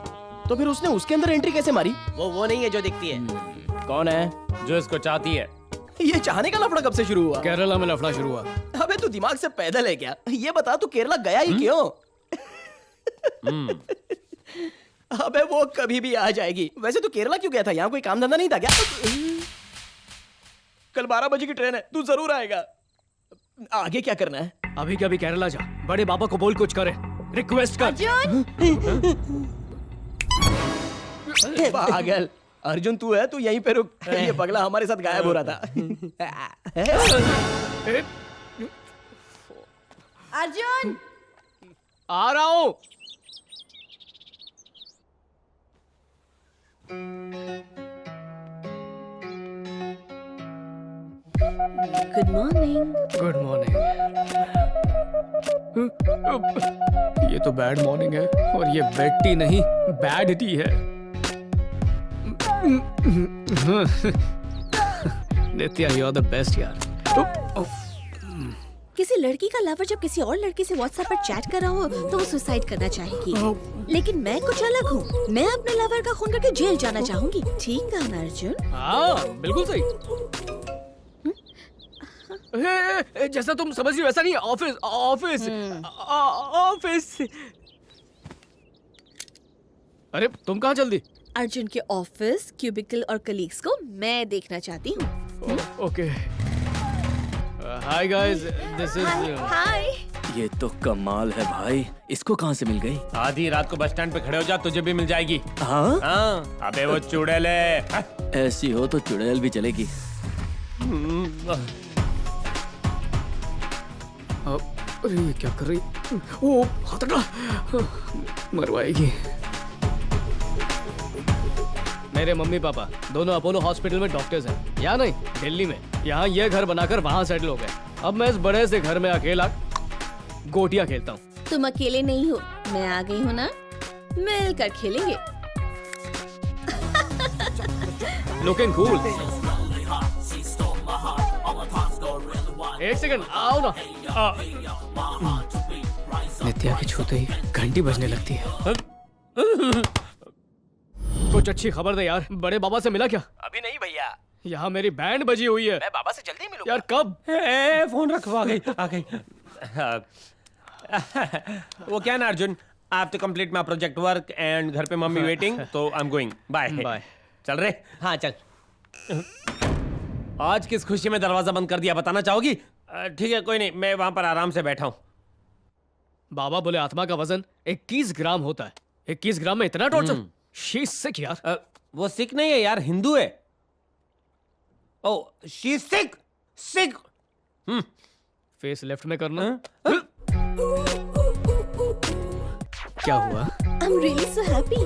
तो फिर उसने उसके अंदर एंट्री कैसे मारी? वो नहीं है जो दिखती है। कौन है? जो इसको चाहती है। ये चाहने का लफड़ा कब से शुरू हुआ? केरला में लफड़ा शुरू हुआ। अबे तू दिमाग से पैदल है क्या? ये बता तू केरला गया ही क्यों? अबे वो कभी भी आ जाएगी। वैसे तू केरला क्यों गया था? यहाँ कोई काम धंधा नहीं था क्या? कल 12 बजे की ट्रेन है, तू जरूर आएगा। आगे क्या करना है? अभी क्या, अभी केरला जा, बड़े बाबा को बोल कुछ करे, रिक्वेस्ट कर। पागल अर्जुन तू है, तू यहीं पे रुक। ये पगला हमारे साथ गायब हो रहा था। अर्जुन, आ रहा हूँ। Good morning. Good morning. ये तो बैड मॉर्निंग है और ये बेड टी नहीं, बैड टी है। नित्या, यू आर द बेस्ट यार। किसी लड़की का लवर जब किसी और लड़की से व्हाट्सएप पर चैट कर रहा हो तो वो सुसाइड करना चाहेगी, लेकिन मैं कुछ अलग हूँ। मैं अपने लवर का खून करके जेल जाना चाहूंगी। ठीक कहा ना अर्जुन? हाँ बिल्कुल सही। जैसा तुम समझ रही हो वैसा नहीं। Office office office. अरे तुम कहाँ जल्दी? अर्जुन के ऑफिस, क्यूबिकल और कलीग्स को मैं देखना चाहती हूँ। Okay. Hi guys, this is. Hi. ये तो कमाल है भाई, इसको कहाँ से मिल गई? आधी रात को बस स्टैंड पे खड़े हो जा, तुझे भी मिल जाएगी। हाँ? हाँ। अबे वो चुड़ैल है। ऐसी हो तो चुड़ैल भी चलेगी। अरे क्या कर रही? ओ हाथ हटा, मरवाएगी। मेरे मम्मी पापा दोनों अपोलो हॉस्पिटल में डॉक्टर्स हैं। यहाँ नहीं, दिल्ली में। यहाँ ये घर बनाकर वहाँ सेटल हो गए। अब मैं इस बड़े से घर में अकेला गोटियां खेलता हूँ। तुम अकेले नहीं हो, मैं आ गई हूँ ना, मिलकर खेलेंगे। Looking cool. एक सेकंड, आओ ना। नित्या के छूते ही घंटी बजने लगती है। कुछ अच्छी खबर दे यार, बड़े बाबा से मिला क्या? अभी नहीं भैया। यहाँ मेरी बैंड बजी हुई है। मैं बाबा से जल्दी मिलूंगा। यार कब? फोन रखो, आ गई आ गई। वो क्या ना Arjun, I have to complete my project work and घर पे मम्मी वेटिंग, तो I am going. Bye bye. चल रहे? हाँ चल। आज किस खुशी में दरवाजा बंद कर दिया बताना चाहोगी? ठीक है कोई नहीं, मैं वहां पर आराम से बैठा हूँ। बाबा बोले आत्मा का वजन 21 ग्राम होता है। 21 ग्राम में इतना टॉर्चर? शी सिक यार। वो सिक नहीं है यार, हिंदू है। Oh she sick sick. Face left में करना। क्या हुआ? I'm really so happy.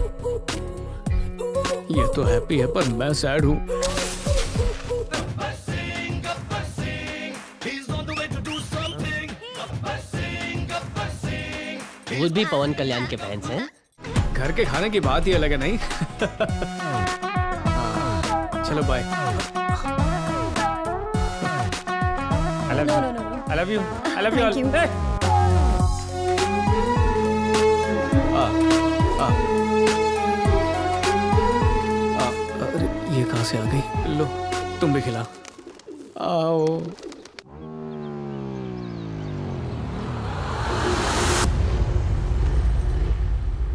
ये तो हैप्पी है पर मैं सैड हूँ। वो भी पवन कल्याण के फैंस हैं। घर के खाने की बात ही अलग है नहीं? चलो bye. I love you. I love you all. Hey! अरे ये कहाँ से आ गई? लो तुम भी खिला। आओ।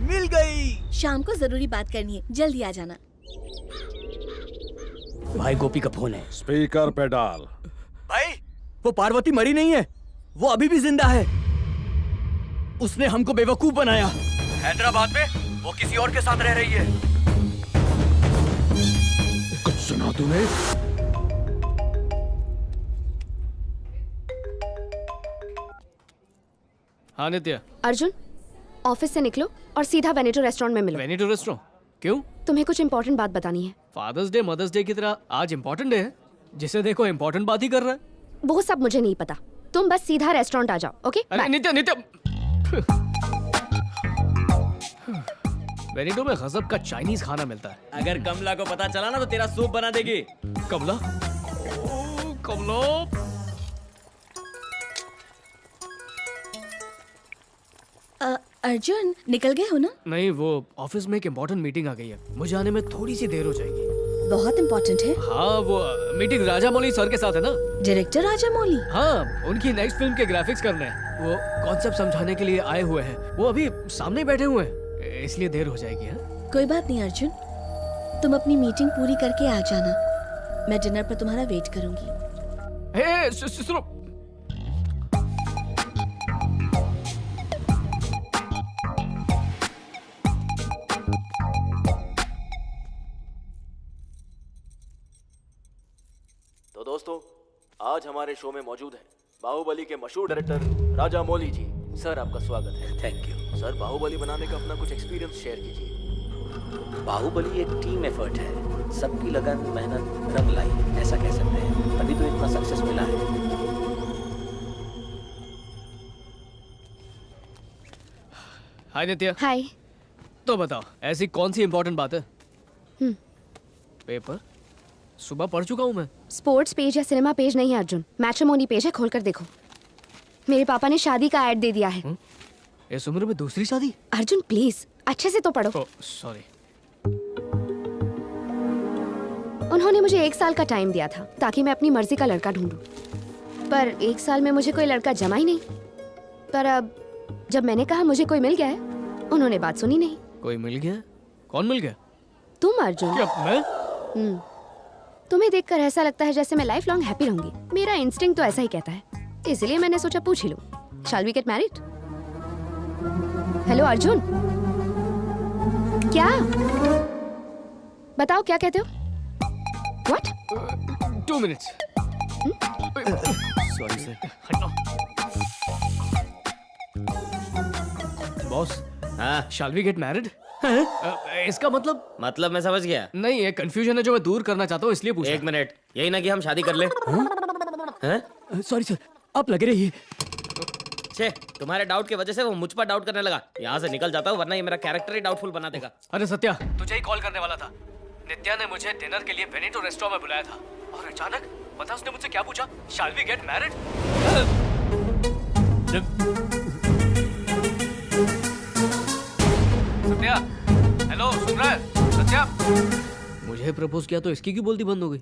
मिल गई। शाम को जरूरी बात करनी है, जल्दी आ जाना। भाई गोपी का फोन है। स्पीकर पे डाल। भाई वो पार्वती मरी नहीं है, वो अभी भी जिंदा है। उसने हमको बेवकूफ बनाया। हैदराबाद में वो किसी और के साथ रह रही है। कुछ सुना तूने? हाँ नित्या। अर्जुन, ऑफिस से निकलो और सीधा वेनेटो रेस्टोरेंट में मिलो। Veneto restaurant? क्यों? तुम्हें कुछ इंपॉर्टेंट बात बतानी है। फादर्स डे मदर्स डे की तरह आज इम्पोर्टेंट डे है। जिसे देखो इम्पोर्टेंट बात ही कर रहा है। वो सब मुझे नहीं पता, तुम बस सीधा रेस्टोरेंट आ जाओ। ओके? अरे नित्या नित्या। वेनेटो में गजब का चाइनीज खाना मिलता है। अगर कमला को पता चला ना तो तेरा सूप बना देगी। कमला? कमला? अर्जुन निकल गए हो ना? नहीं, वो ऑफिस में एक इम्पोर्टेंट मीटिंग आ गई है, मुझे आने में थोड़ी सी देर हो जाएगी। बहुत इम्पोर्टेंट है। हाँ, वो मीटिंग राजा मौली सर के साथ है ना। डायरेक्टर राजा मौली? हाँ, उनकी नेक्स्ट फिल्म के ग्राफिक्स करने हैं। वो कॉन्सेप्ट समझाने के लिए आए हुए हैं। वो अभी सामने बैठे हुए हैं, इसलिए देर हो जाएगी। हाँ? कोई बात नहीं अर्जुन, तुम अपनी मीटिंग पूरी करके आ जाना। मैं डिनर पर तुम्हारा वेट करूंगी। सुनो। तो दोस्तों, आज हमारे शो में मौजूद है बाहुबली के मशहूर डायरेक्टर राजा मौली जी। सर आपका स्वागत है। Thank you. सर, बाहुबली बनाने का अपना कुछ एक्सपीरियंस शेयर कीजिए। बाहुबली एक टीम एफर्ट है, सबकी लगन मेहनत रंग लाई, ऐसा कह सकते हैं, तभी तो इतना सक्सेस मिला है। हाय नित्या। हाय। तो बताओ, ऐसी कौन सी इम्पोर्टेंट बात है? पेपर सुबह पढ़ चुका हूँ मैं। स्पोर्ट्स पेज या सिनेमा पेज नहीं है अर्जुन, मैट्रिमोनी पेज है, खोलकर देखो। मेरे पापा ने शादी का ऐड दे दिया है। इस उम्र में दूसरी शादी? अर्जुन प्लीज अच्छे से तो पढ़ो। सॉरी। उन्होंने मुझे 1 साल का टाइम दिया था ताकि मैं अपनी मर्जी का लड़का ढूंढूं, पर 1 साल में मुझे कोई लड़का जमा ही नहीं। पर अब जब मैंने कहा मुझे कोई मिल गया है, उन्होंने बात सुनी नहीं। कोई मिल गया? कौन मिल गया? तुम अर्जुन। क्या मैं? तुम्हें देखकर ऐसा लगता है जैसे मैं लाइफ लॉन्ग हैप्पी रहूंगी। मेरा इंस्टिंक्ट तो ऐसा ही कहता है, इसलिए मैंने सोचा पूछ ही लूं। Shall we get married? Hello Arjun, क्या? बताओ क्या कहते हो? What? 2 minutes. Sorry sir. Boss, हाँ, शैल वी गेट मैरिड? इसका मतलब मैं समझ गया। नहीं, ये कंफ्यूजन है जो मैं दूर करना चाहता हूँ, इसलिए पूछा। 1 मिनट, यही ना कि हम शादी कर ले। सॉरी सर, आप लगे रहिए। छे, तुम्हारे डाउट की वजह से वो मुझ पर डाउट करने लगा। यहाँ से निकल जाता हूँ, वरना ये मेरा कैरेक्टर ही डाउटफुल बना देगा। अरे सत्या, तुझे ही कॉल करने वाला था। नित्या ने मुझे डिनर के लिए वेनेटो रेस्टोरेंट में बुलाया था और अचानक पता उसने मुझसे क्या पूछा? Shall we get married? Satya, hello, सुन रहा है? सत्या, मुझे प्रपोज किया तो इसकी क्यों बोलती बंद हो गई?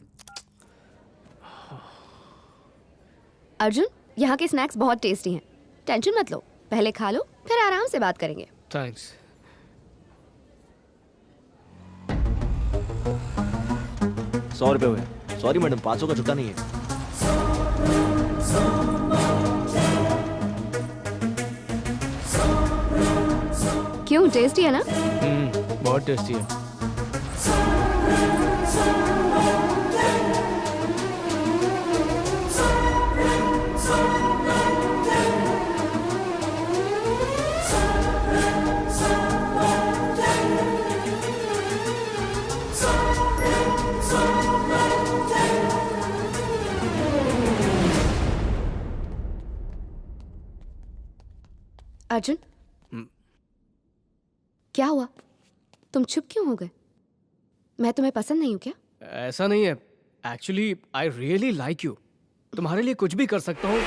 अर्जुन, यहाँ के स्नैक्स बहुत टेस्टी हैं, टेंशन मत लो, पहले खा लो फिर आराम से बात करेंगे। थैंक्स। ₹100 हुए। सॉरी मैडम, 500 का छुट्टा नहीं है। क्यों, टेस्टी है ना? बहुत टेस्टी है। अर्जुन, क्या हुआ? तुम चुप क्यों हो गए? मैं तुम्हें पसंद नहीं हूँ क्या? ऐसा नहीं है, actually I really like you. तुम्हारे लिए कुछ भी कर सकता हूँ।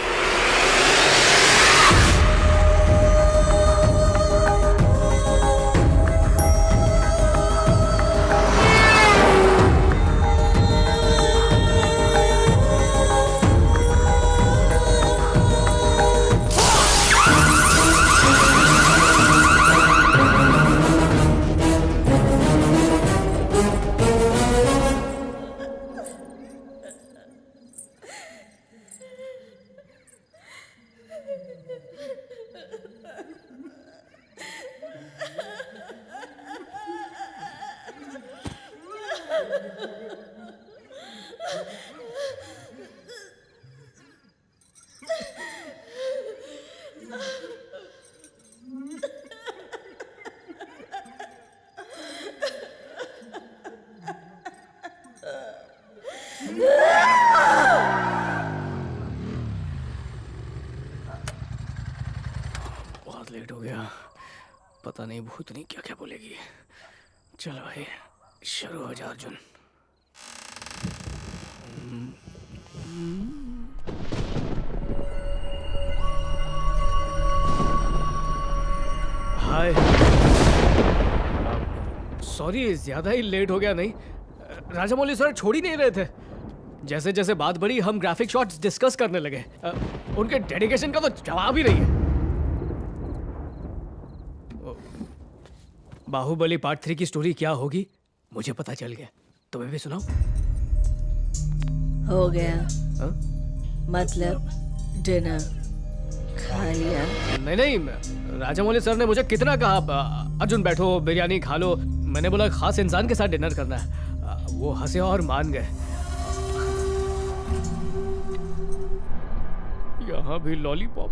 बहुत लेट हो गया, पता नहीं भूतनी क्या क्या बोलेगी। चलो भाई शुरू हो जा अर्जुन। हाय, सॉरी ज्यादा ही लेट हो गया। नहीं, राजामौली सर छोड़ ही नहीं रहे थे। जैसे जैसे बात बढ़ी हम ग्राफिक शॉट्स डिस्कस करने लगे। उनके डेडिकेशन का तो जवाब ही नहीं है। बाहुबली पार्ट 3 की स्टोरी क्या होगी मुझे पता चल गया, तुम्हें भी सुनाओ। हो गया। मतलब डिनर खा लिया? नहीं नहीं, राजामौली सर ने मुझे कितना कहा अर्जुन बैठो बिरयानी खा लो। मैंने बोला खास इंसान के साथ डिनर करना है। वो हंसे और मान गए। यहाँ भी लॉलीपॉप।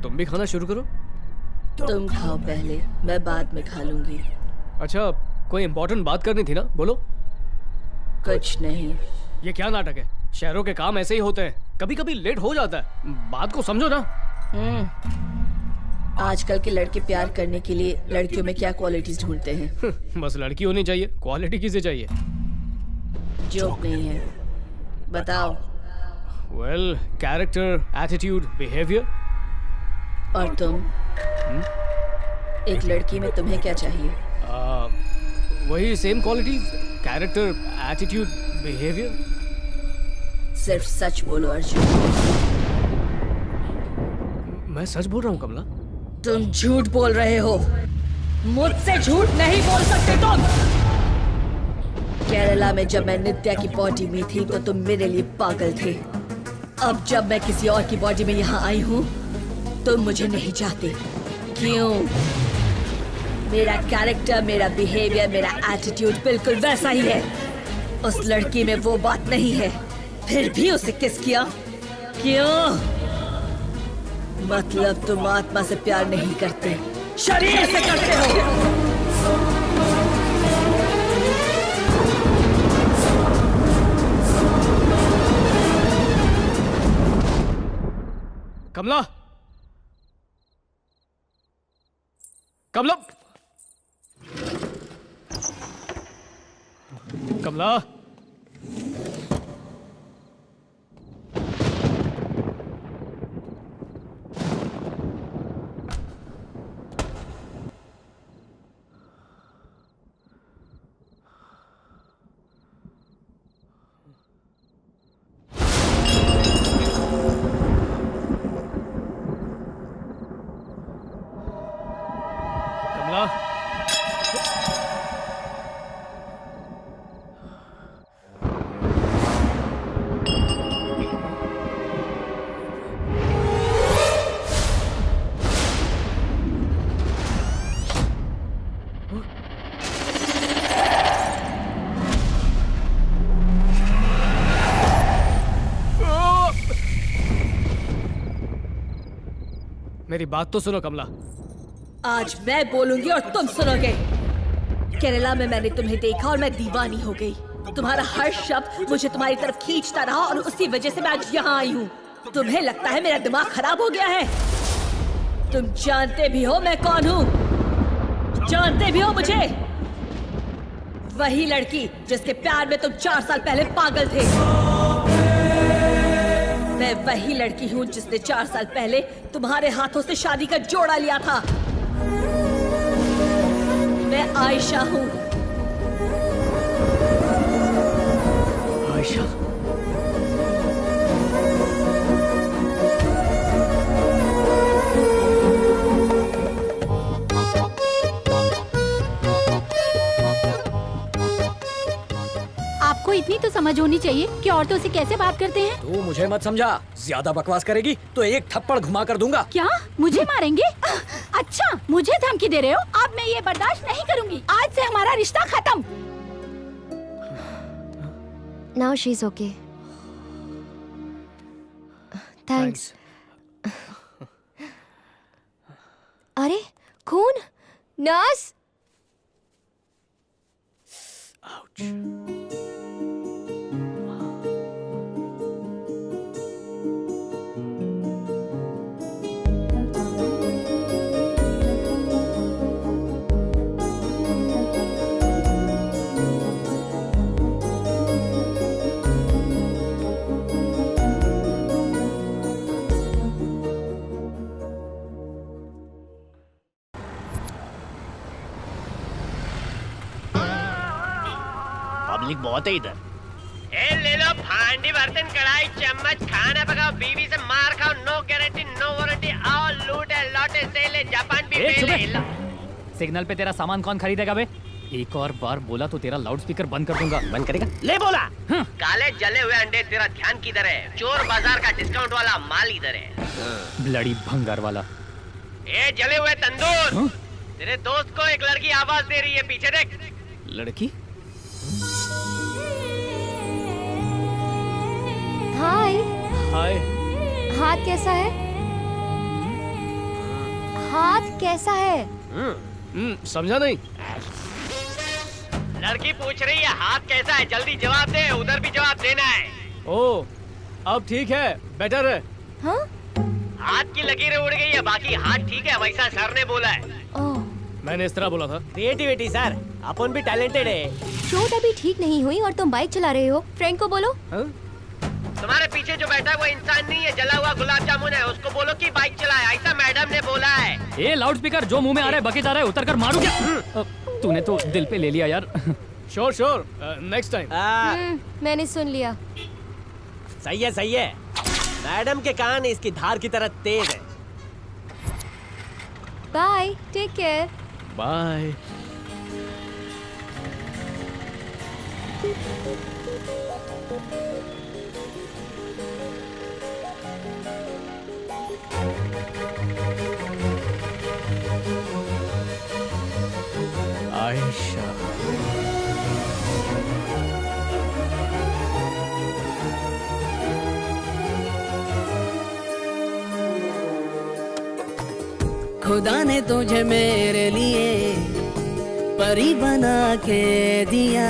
तुम भी खाना शुरू करो। तुम खाओ पहले, मैं बाद में खा लूंगी। अच्छा, कोई इम्पोर्टेंट बात करनी थी ना, बोलो। कुछ नहीं। ये क्या नाटक है? शहरों के काम ऐसे ही होते हैं, कभी कभी लेट हो जाता है, बात को समझो ना। आजकल के लड़के प्यार करने के लिए लड़कियों में क्या क्वालिटीज ढूंढते हैं? बस लड़की होनी चाहिए, क्वालिटी किसे चाहिए? जोक नहीं है, बताओ। Well, character, attitude, behaviour. और तुम? एक लड़की में तुम्हें क्या चाहिए? वही same qualities, character, attitude, behaviour. सिर्फ सच बोलो अर्जुन। मैं सच बोल रहा हूँ कमला। तुम झूठ बोल रहे हो। मुझसे झूठ नहीं बोल सकते तुम। केरला में जब मैं नित्या की बॉडी में थी तो तुम मेरे लिए पागल थे। अब जब मैं किसी और की बॉडी में यहाँ आई हूँ तुम मुझे नहीं चाहते। क्यों? मेरा कैरेक्टर, मेरा बिहेवियर, मेरा एटीट्यूड बिल्कुल वैसा ही है। उस लड़की में वो बात नहीं है, फिर भी उसे किस किया? क्यों? मतलब तुम आत्मा से प्यार नहीं करते, शरीर से करते हो। कमला, कमला, कमला। मेरी बात तो सुनो कमला। आज मैं बोलूंगी और तुम सुनोगे। केरला में मैंने तुम्हें देखा और मैं दीवानी हो गई। तुम्हारा हर शब्द मुझे तुम्हारी तरफ खींचता रहा और उसी वजह से मैं आज यहाँ आई हूँ। तुम्हें लगता है मेरा दिमाग खराब हो गया है? तुम जानते भी हो मैं कौन हूँ? जानते भी हो मुझे? वही लड़की जिसके प्यार में तुम 4 साल पहले पागल थे। मैं वही लड़की हूँ जिसने 4 साल पहले तुम्हारे हाथों से शादी का जोड़ा लिया था। मैं आयशा हूँ। आयशा? आपको इतनी तो समझ होनी चाहिए कि औरतों से कैसे बात करते हैं। तू मुझे मत समझा। ज्यादा बकवास करेगी तो एक थप्पड़ घुमा कर दूंगा। क्या मुझे मारेंगे? अच्छा, मुझे धमकी दे रहे हो? अब मैं ये बर्दाश्त नहीं करूंगी। आज से हमारा रिश्ता खत्म। Now she's okay. Thanks. अरे खून! नर्स! पब्लिक बहुत है इधर। ए ले लो भांडी बर्तन कढ़ाई चम्मच खाना पकाओ बीवी से मार खाओ नो गारंटी नो वारंटी आओ लूटे लौटे से ले जापान भी ले। सिग्नल पे तेरा सामान कौन खरीदेगा बे? एक और बार बोला तो तेरा लाउडस्पीकर बंद कर दूंगा। बंद करेगा? ले बोला। काले जले हुए अंडे तेरा ध्यान किधर है? चोर बाजार का डिस्काउंट वाला माल इधर है। ब्लडी भंगार वाला। ए जले हुए तंदूर तेरे दोस्त को एक लड़की आवाज दे रही है पीछे देख। लड़की? हाय। हाय। हाथ कैसा है? हाथ कैसा है? समझा नहीं। लड़की पूछ रही है हाथ कैसा है, जल्दी जवाब दे, उधर भी जवाब देना है। ओ, अब ठीक है, बेटर है। हाँ? हाथ की लकीरें उड़ गई है, बाकी हाथ ठीक है, वैसा सर ने बोला है। मैंने इस तरह बोला था। क्रिएटिविटी सर, अपन भी टैलेंटेड है। चोट अभी ठीक नहीं हुई और तुम बाइक चला रहे हो। फ्रेंड को बोलो। तुम्हारे पीछे जो बैठा है वो इंसान नहीं है, जला हुआ गुलाब जामुन है। उसको बोलो कि बाइक चलाए, ऐसा मैडम ने बोला है। ये लाउडस्पीकर जो मुंह में आ रहा है बके जा रहा है, उतर कर मारू क्या? तूने तो दिल पे ले लिया यार। Sure sure, next time. मैंने सुन लिया। सही है सही है। मैडम के कान इसकी धार की तरह तेज है। Bye, take care. Bye. Ayesha. खुदा ने तुझे मेरे लिए परी बना के दिया।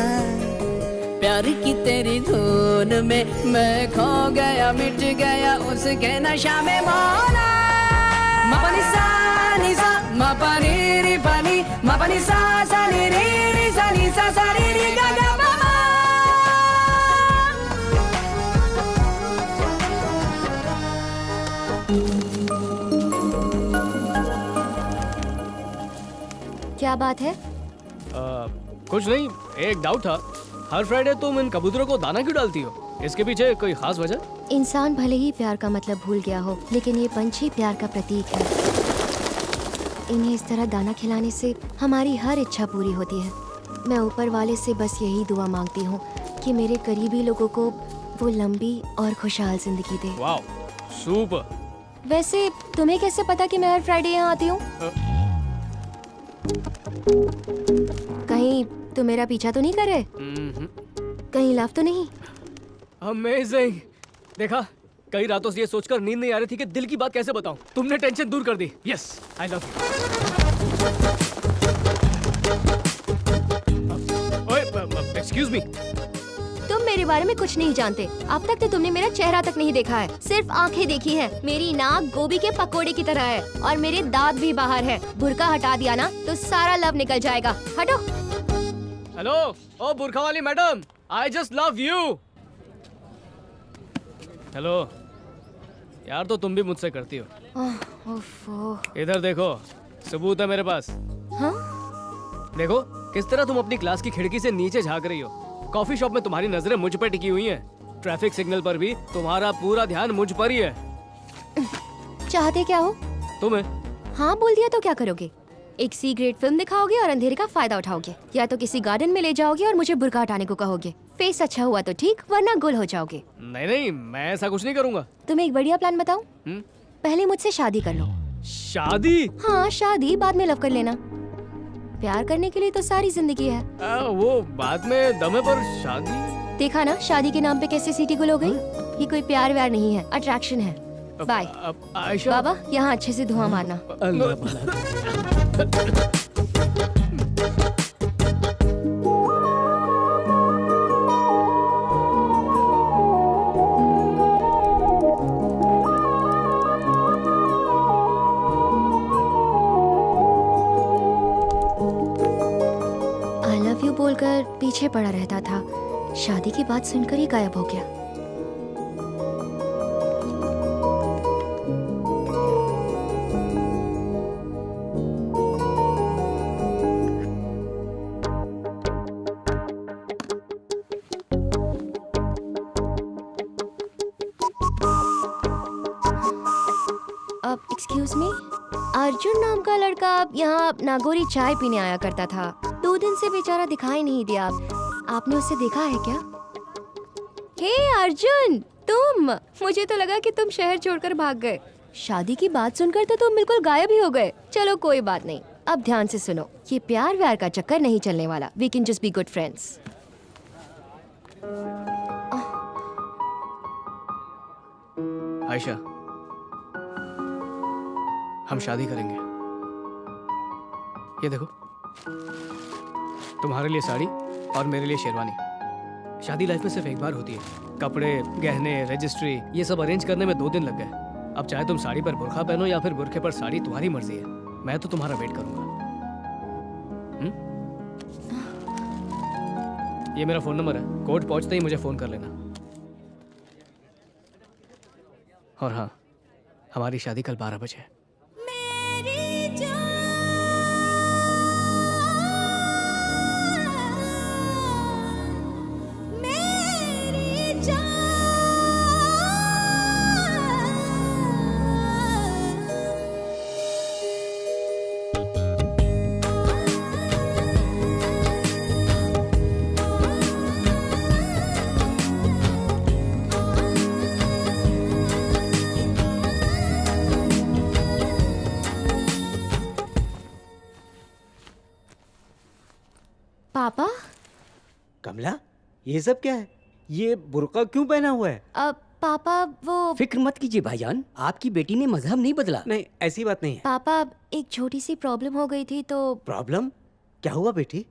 प्यार की तेरी धुन में मैं खो गया, मिट गया उसके नशा में मौला। मपनी सा नि सा मपनी री पनी मपनी सा सा नि री सा नि सा सा री री गा गा मा मा। क्या बात है? कुछ नहीं, एक डाउट था। हर फ्राइडे तुम इन कबूतरों को दाना क्यों डालती हो? इसके पीछे कोई खास वजह? इंसान भले ही प्यार का मतलब भूल गया हो, लेकिन ये पंछी प्यार का प्रतीक है। इन्हें इस तरह दाना खिलाने से हमारी हर इच्छा पूरी होती है। मैं ऊपर वाले से बस यही दुआ मांगती हूँ कि मेरे करीबी लोगों को वो लंबी और खुशहाल जिंदगी दे। वाह, सुपर। वैसे तुम्हें कैसे पता कि मैं हर फ्राइडे यहाँ आती हूँ? कहीं तुम मेरा पीछा तो नहीं कर रहे? कहीं लव तो नहीं? अमेजिंग। देखा, कई रातों से ये सोचकर नींद नहीं आ रही थी कि दिल की बात कैसे बताऊं। तुमने टेंशन दूर कर दी। Yes, I love you. Excuse me. तुम मेरे बारे में कुछ नहीं जानते। अब तक तो तुमने मेरा चेहरा तक नहीं देखा है, सिर्फ आंखें देखी हैं। मेरी नाक गोभी के पकोड़े की तरह है और मेरे दांत भी बाहर है। बुर्का हटा दिया ना तो सारा लव निकल जाएगा। हटो। हेलो, ओ बुर्खा वाली madam, I just love you. Hello यार, तो तुम भी मुझसे करती हो। इधर देखो, सबूत है मेरे पास। हाँ? देखो किस तरह तुम अपनी क्लास की खिड़की से नीचे झांक रही हो। कॉफी शॉप में तुम्हारी नजरें मुझ पर टिकी हुई हैं। ट्रैफिक सिग्नल पर भी तुम्हारा पूरा ध्यान मुझ पर ही है। चाहते क्या हो? तुम्हें? हाँ बोल दिया तो क्या करोगे? एक सी ग्रेड फिल्म दिखाओगे और अंधेरे का फायदा उठाओगे, या तो किसी गार्डन में ले जाओगे और मुझे बुर्का हटाने को कहोगे। फेस अच्छा हुआ तो ठीक, वरना गुल हो जाओगे। नहीं नहीं, मैं ऐसा कुछ नहीं करूँगा। तुम्हें एक बढ़िया प्लान बताऊं? पहले मुझसे शादी कर लो। शादी? हाँ शादी, बाद में लव कर लेना। प्यार करने के लिए तो सारी जिंदगी है। वो बाद में दम है, पर शादी? देखा ना शादी के नाम पे कैसे सीटी गुल हो गई। ये कोई प्यार व्यार नहीं है, अट्रैक्शन है। बाय। आयशा बाबा यहाँ अच्छे से धुआं मारना। आई लव यू बोलकर पीछे पड़ा रहता था, शादी की बात सुनकर ही गायब हो गया। एक्सक्यूज मी, अर्जुन नाम का लड़का यहाँ नागौरी चाय पीने आया करता था। 2 दिन से बेचारा दिखाई नहीं दिया। आपने उसे देखा है क्या? हे अर्जुन, तुम! मुझे तो लगा कि तुम शहर छोड़कर भाग गए। शादी की बात सुनकर तो तुम बिल्कुल गायब ही हो गए। चलो कोई बात नहीं, अब ध्यान से सुनो। ये प्यार व्यार का चक्कर नहीं चलने वाला। We can just be good friends. Ayesha, हम शादी करेंगे। ये देखो, तुम्हारे लिए साड़ी और मेरे लिए शेरवानी। शादी लाइफ में सिर्फ एक बार होती है। कपड़े, गहने, रजिस्ट्री, ये सब अरेंज करने में 2 दिन लग गए। अब चाहे तुम साड़ी पर बुर्खा पहनो या फिर बुर्खे पर साड़ी, तुम्हारी मर्जी है। मैं तो तुम्हारा वेट करूंगा। ये मेरा फोन नंबर है, कोर्ट पहुंचते ही मुझे फोन कर लेना। और हाँ, हमारी शादी कल 12 बजे है। पापा? कमला, ये सब क्या है? ये बुर्का क्यों पहना हुआ है? पापा वो... फिक्र मत कीजिए भाईजान, आपकी बेटी ने मजहब नहीं बदला। नहीं, ऐसी बात नहीं है। पापा एक छोटी सी प्रॉब्लम हो गई थी तो... प्रॉब्लम? क्या हुआ बेटी?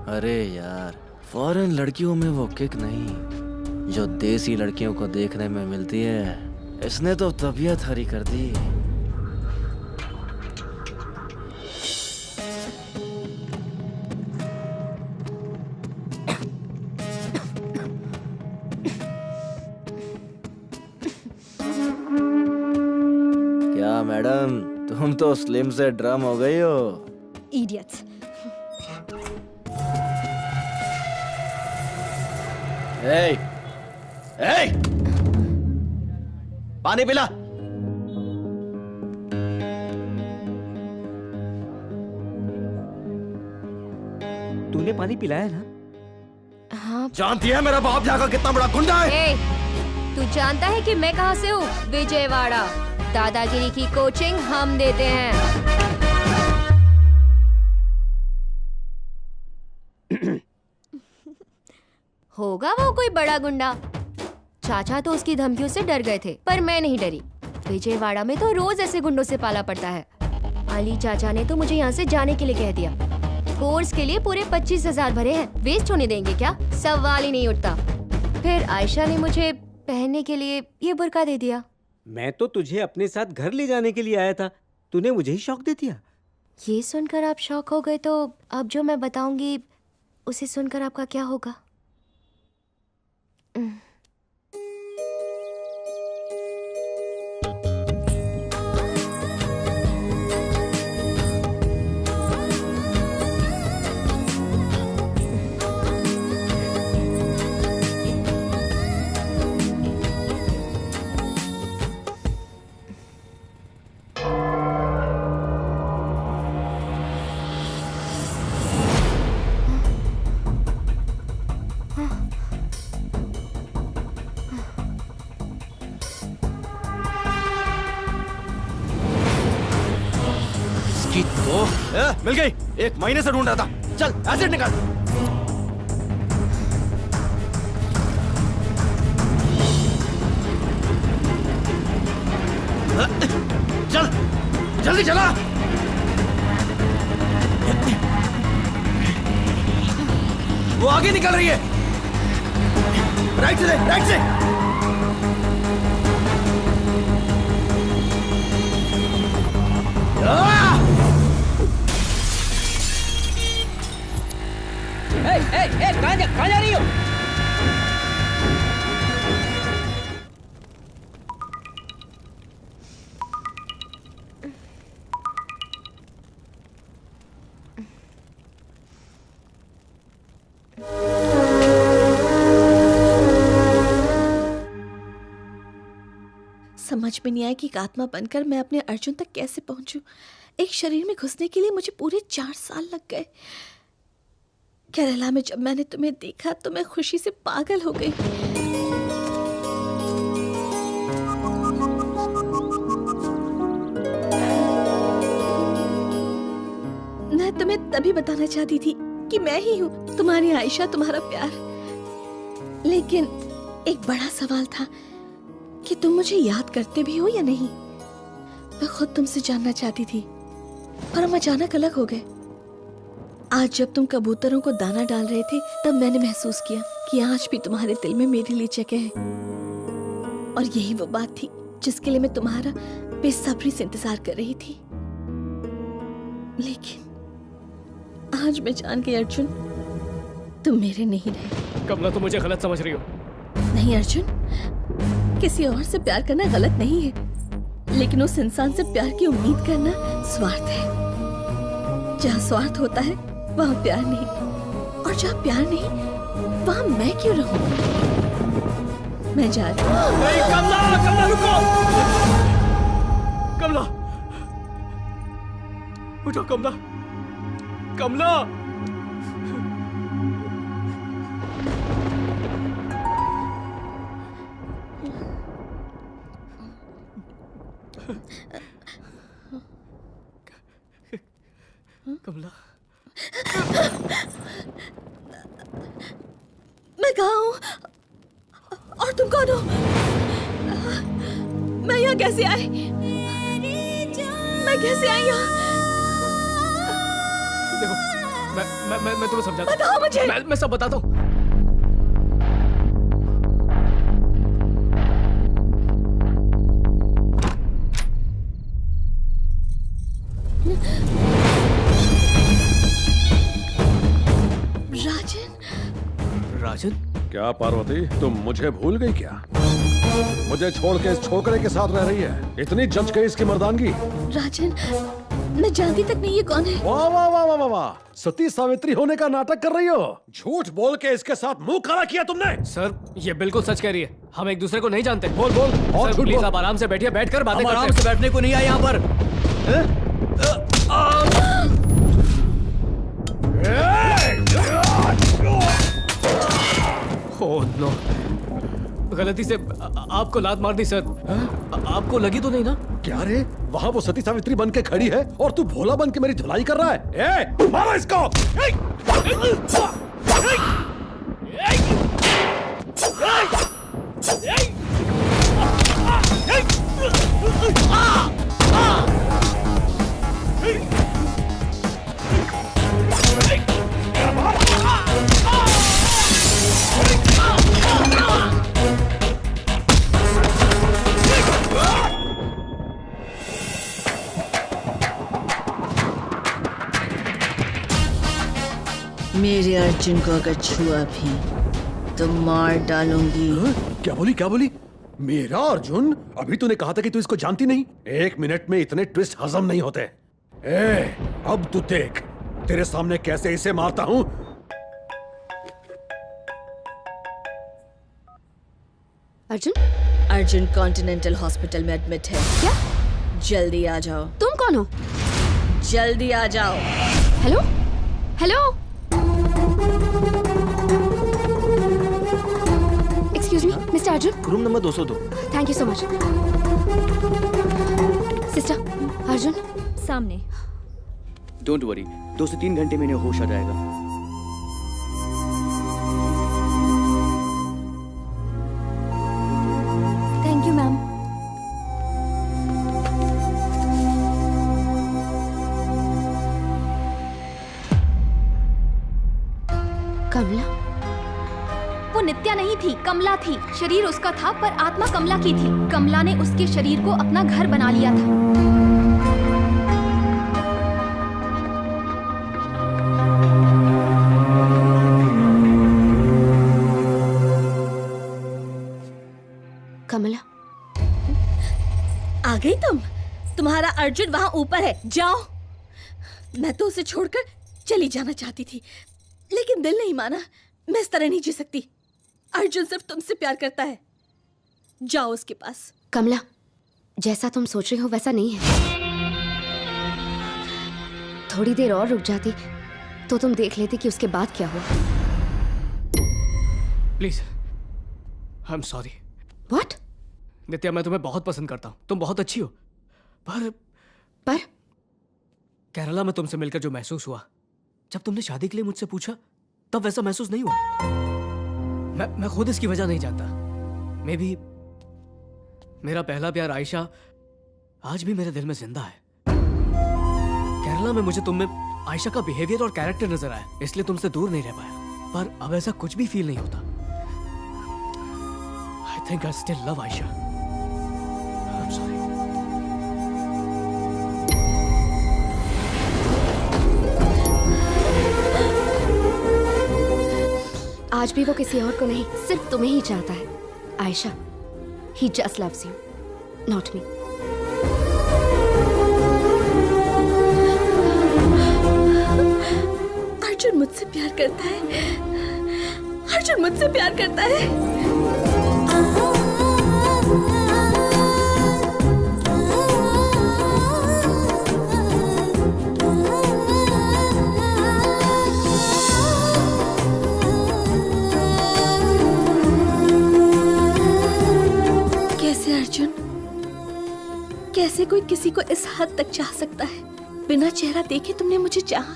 अरे यार, फॉरेन लड़कियों में वो किक नहीं जो देसी लड़कियों को देखने में मिलती है। इसने तो तबीयत हरी कर दी। क्या मैडम, तुम तो स्लिम से ड्रम हो गई हो। इडियट्स। Hey! Hey! पानी पिला। तूने पानी पिलाया ना? हाँ। जानती है मेरा बाप यहाँ का कितना बड़ा गुंडा है? तू जानता है कि मैं कहाँ से हूँ? विजयवाड़ा। दादागिरी की कोचिंग हम देते हैं। होगा वो कोई बड़ा गुंडा। चाचा तो उसकी धमकियों से डर गए थे, पर मैं नहीं डरी। विजयवाड़ा में तो रोज ऐसे गुंडों से पाला पड़ता है। अली चाचा ने तो मुझे यहाँ से जाने के लिए कह दिया। कोर्स के लिए पूरे 25,000 भरे हैं, वेस्ट होने देंगे क्या? सवाल ही नहीं उठता। फिर आयशा ने मुझे पहनने के लिए ये बुर्का दे दिया। मैं तो तुझे अपने साथ घर ले जाने के लिए आया था, तूने मुझे ही शौक दे दिया। ये सुनकर आप शौक हो गए तो अब जो मैं बताऊंगी उसे सुनकर आपका क्या होगा? मिल गई। 1 महीने से ढूंढ रहा था। चल एसिड निकाल। चल जल्दी चला। वो आगे निकल रही है। राइट से राइट से। कहाँ जा रही हो? समझ में नहीं आया कि एक आत्मा बनकर मैं अपने अर्जुन तक कैसे पहुंचूं। एक शरीर में घुसने के लिए मुझे पूरे 4 साल लग गए। केरला में जब मैंने तुम्हें देखा तो मैं खुशी से पागल हो गई। मैं तुम्हें तभी बताना चाहती थी कि मैं ही हूँ तुम्हारी आयशा, तुम्हारा प्यार। लेकिन एक बड़ा सवाल था कि तुम मुझे याद करते भी हो या नहीं। मैं खुद तुमसे जानना चाहती थी, पर हम अचानक अलग हो गए। आज जब तुम कबूतरों को दाना डाल रहे थे तब मैंने महसूस किया कि आज भी तुम्हारे दिल में मेरे लिए जगह है। और यही वो बात थी जिसके लिए मैं तुम्हारा बेसब्री से इंतजार कर रही थी। लेकिन आज मैं जान गई अर्जुन, तुम मेरे नहीं रहे। कमला, तुम मुझे गलत समझ रही हो। नहीं अर्जुन, किसी और से प्यार करना गलत नहीं है, लेकिन उस इंसान से प्यार की उम्मीद करना स्वार्थ है। जहाँ स्वार्थ होता है वहाँ प्यार नहीं, और जहाँ प्यार नहीं वहाँ मैं क्यों रहूं? मैं जा रही हूँ। नहीं कमला, कमला रुको। कमला उठो। कमला, कमला। कमला, मैं कहाँ हूँ और तुम कौन हो? मैं यहाँ कैसे आई? मैं कैसे आई यहाँ? देखो, मैं तुम्हें समझाता हूँ। बताओ मुझे। मैं सब बताता हूँ। राजन, क्या पार्वती, तुम मुझे भूल गई क्या? मुझे छोड़ के इस छोकरे के साथ रह रही है। इतनी जच गई इसकी मर्दानगी। राजन, मैं जानती तक नहीं ये कौन है। वाह वाह वाह वाह वाह, सती सावित्री होने का नाटक कर रही हो। झूठ बोल के इसके साथ मुंह काला किया तुमने। सर, ये बिल्कुल सच कह रही है। हम एक दूसरे को नहीं जानते। बोल बोल और झूठ प्लीज बोल। आप आराम से बैठिए, बैठकर बातें करते हैं। आराम से बैठने को नहीं आए यहाँ पर। ओह नो, गलती से आपको लात मार दी सर। आपको लगी तो नहीं ना? क्या रे, वहाँ वो सती सावित्री बन के खड़ी है और तू भोला बन के मेरी धुलाई कर रहा है। मारो इसको। मेरे अर्जुन को अगर छुआ भी तो मार डालूंगी। क्या बोली? मेरा अर्जुन? अभी तूने कहा था कि तू इसको जानती नहीं। 1 मिनट में इतने ट्विस्ट हजम नहीं होते। अब तू देख तेरे सामने कैसे इसे मारता हूं। अर्जुन कॉन्टिनेंटल हॉस्पिटल में एडमिट है। क्या? जल्दी आ जाओ। तुम कौन हो? जल्दी आ जाओ। Hello excuse me mister Arjun. Room number 202। Thank you so much. Sister, Arjun सामने। डोंट वरी, 2 से 3 घंटे में इन्हें होश आ जाएगा। Thank you ma'am. कमला? वो नित्या नहीं थी, कमला थी। शरीर उसका था पर आत्मा कमला की थी। कमला ने उसके शरीर को अपना घर बना लिया था। कमला आ गई तुम? तुम्हारा अर्जुन वहां ऊपर है, जाओ। मैं तो उसे छोड़कर चली जाना चाहती थी, लेकिन दिल नहीं माना। मैं इस तरह नहीं जी सकती। अर्जुन सिर्फ तुमसे प्यार करता है, जाओ उसके पास। कमला, जैसा तुम सोच रही हो वैसा नहीं है। थोड़ी देर और रुक जाती तो तुम देख लेती कि उसके बाद क्या हुआ। Please, I am sorry. What? Nitya, मैं तुम्हें बहुत पसंद करता हूँ, तुम बहुत अच्छी हो, पर केरला में तुमसे मिलकर जो महसूस हुआ, जब तुमने शादी के लिए मुझसे पूछा तब वैसा महसूस नहीं हुआ। मैं खुद इसकी वजह नहीं जानता। मे बी मेरा पहला प्यार आयशा आज भी मेरे दिल में जिंदा है। केरला में मुझे तुम में आयशा का बिहेवियर और कैरेक्टर नजर आया, इसलिए तुमसे दूर नहीं रह पाया। पर अब ऐसा कुछ भी फील नहीं होता। I think I still love Ayesha. I am sorry. आज भी वो किसी और को नहीं, सिर्फ तुम्हें ही चाहता है। Ayesha, he just loves you, not me. Arjun मुझसे प्यार करता है। अर्जुन मुझसे प्यार करता है। कैसे कोई किसी को इस हद तक चाह सकता है? बिना चेहरा देखे तुमने मुझे चाहा।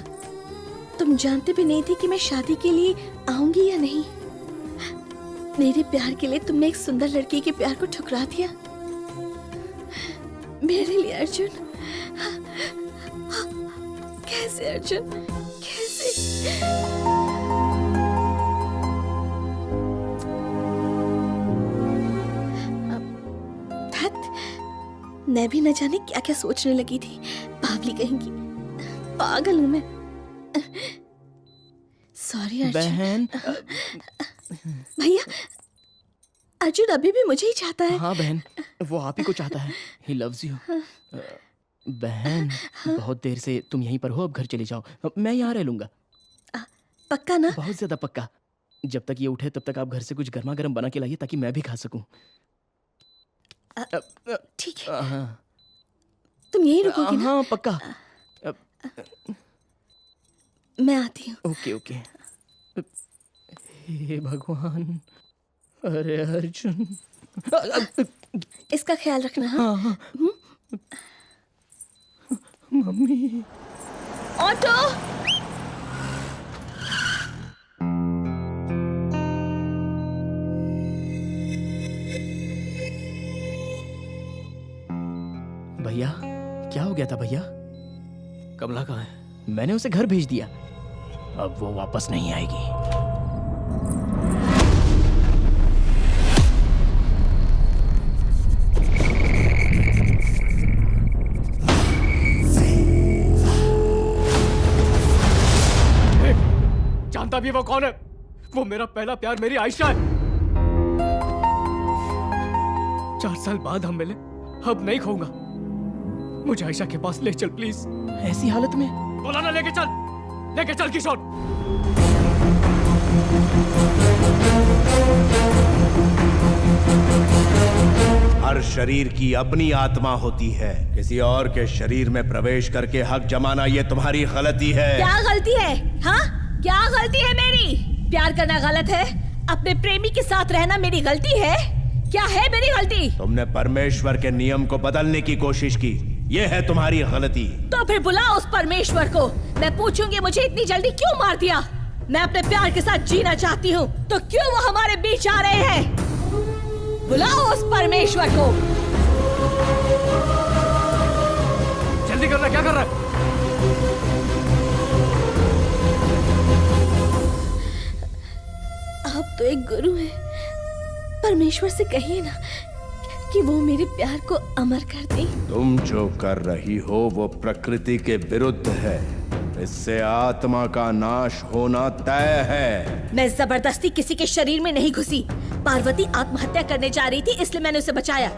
तुम जानते भी नहीं थे कि मैं शादी के लिए आऊंगी या नहीं। मेरे प्यार के लिए तुमने एक सुंदर लड़की के प्यार को ठुकरा दिया। मेरे लिए अर्जुन, कैसे अर्जुन, कैसे? मैं भी न जाने क्या क्या सोचने लगी थी। बावली कहेंगी, पागल हूं मैं। सॉरी अर्जुन। बहन। भैया, अर्जुन अभी भी मुझे ही चाहता है। हाँ बहन, वो आप ही को चाहता है। He loves you। बहन, बहुत देर से तुम यहीं पर हो, अब घर चले जाओ। मैं यहाँ रह लूंगा। पक्का ना? बहुत ज्यादा पक्का। जब तक ये उठे तब तक आप घर से कुछ गर्मा गर्म बना के लाइए ताकि मैं भी खा सकूं। ठीक है। तुम यहीं रुकोगी ना? हाँ पक्का। मैं आती हूँ। Okay okay. हे भगवान, अरे अर्जुन। इसका ख्याल रखना। हाँ। मम्मी। ऑटो। दिया था भैया। कमला कहाँ है? मैंने उसे घर भेज दिया, अब वो वापस नहीं आएगी। जानता भी वो कौन है? वो मेरा पहला प्यार, मेरी आयशा है। 4 साल बाद हम मिले, अब नहीं खोऊंगा। मुझे आयशा के पास ले चल प्लीज। ऐसी हालत में? बोला ना, लेके चल किशोर। हर शरीर की अपनी आत्मा होती है, किसी और के शरीर में प्रवेश करके हक जमाना ये तुम्हारी गलती है। क्या गलती है? हाँ, क्या गलती है मेरी? प्यार करना गलत है, अपने प्रेमी के साथ रहना मेरी गलती है? क्या है मेरी गलती? तुमने परमेश्वर के नियम को बदलने की कोशिश की, ये है तुम्हारी गलती। तो फिर बुलाओ उस परमेश्वर को, मैं पूछूंगी मुझे इतनी जल्दी क्यों मार दिया। मैं अपने प्यार के साथ जीना चाहती हूँ, तो क्यों वो हमारे बीच आ रहे हैं? बुलाओ उस परमेश्वर को। जल्दी करना, क्या कर रहा है? आप तो एक गुरु हैं, परमेश्वर से कहिए ना कि वो मेरे प्यार को अमर कर दे। तुम जो कर रही हो वो प्रकृति के विरुद्ध है, इससे आत्मा का नाश होना तय है। मैं जबरदस्ती किसी के शरीर में नहीं घुसी। पार्वती आत्महत्या करने जा रही थी, इसलिए मैंने उसे बचाया।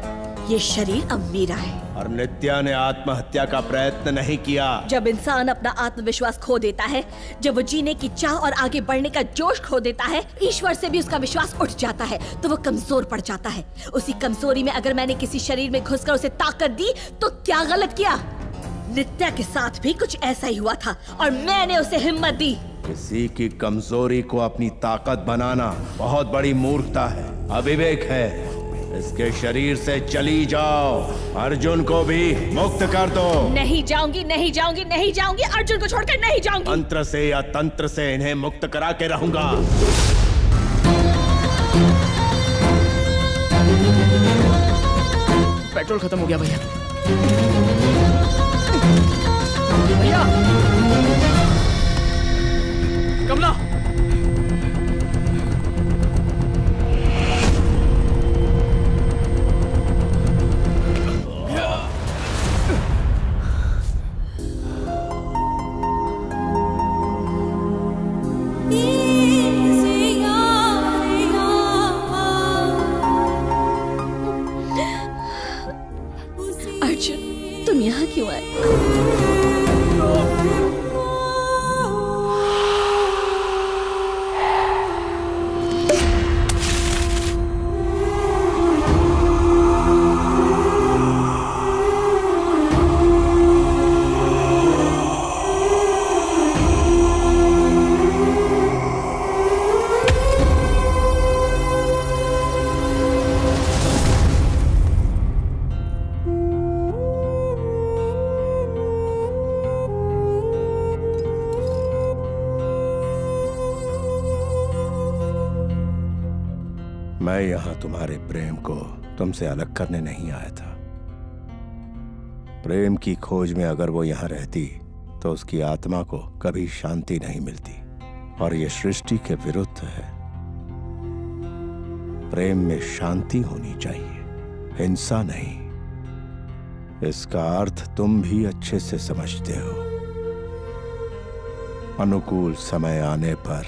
ये शरीर अब मेरा है। और नित्या ने आत्महत्या का प्रयत्न नहीं किया। जब इंसान अपना आत्मविश्वास खो देता है, जब वो जीने की चाह और आगे बढ़ने का जोश खो देता है, ईश्वर से भी उसका विश्वास उठ जाता है, तो वो कमजोर पड़ जाता है। उसी कमजोरी में अगर मैंने किसी शरीर में घुसकर उसे ताकत दी, तो क्या गलत किया? नित्या के साथ भी कुछ ऐसा ही हुआ था और मैंने उसे हिम्मत दी। किसी की कमजोरी को अपनी ताकत बनाना बहुत बड़ी मूर्खता है, अविवेक है। इसके शरीर से चली जाओ, अर्जुन को भी मुक्त कर दो। नहीं जाऊंगी, नहीं जाऊंगी, नहीं जाऊंगी, अर्जुन को छोड़कर नहीं जाऊंगी। मंत्र से या तंत्र से इन्हें मुक्त करा के रहूंगा। पेट्रोल खत्म हो गया भैया। भैया, कमला, अर्जुन, तुम यहाँ क्यों आए? मैं यहाँ तुम्हारे प्रेम को तुमसे अलग करने नहीं आया था। प्रेम की खोज में अगर वो यहाँ रहती तो उसकी आत्मा को कभी शांति नहीं मिलती, और ये सृष्टि के विरुद्ध है। प्रेम में शांति होनी चाहिए, हिंसा नहीं। इसका अर्थ तुम भी अच्छे से समझते हो। अनुकूल समय आने पर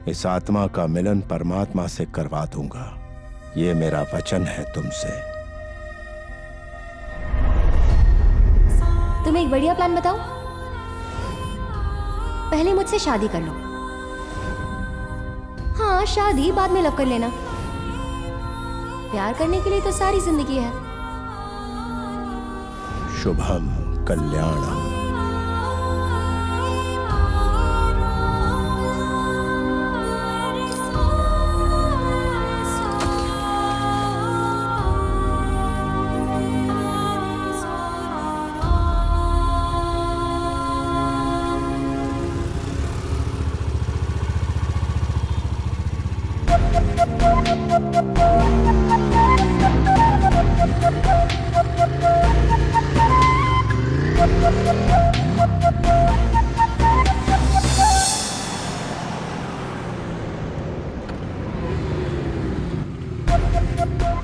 इस आत्मा का मिलन परमात्मा से करवा दूंगा, ये मेरा वचन है तुमसे। तुम एक बढ़िया प्लान बताओ। पहले मुझसे शादी कर लो। हाँ, शादी बाद में लव कर लेना। प्यार करने के लिए तो सारी जिंदगी है। शुभम कल्याणम।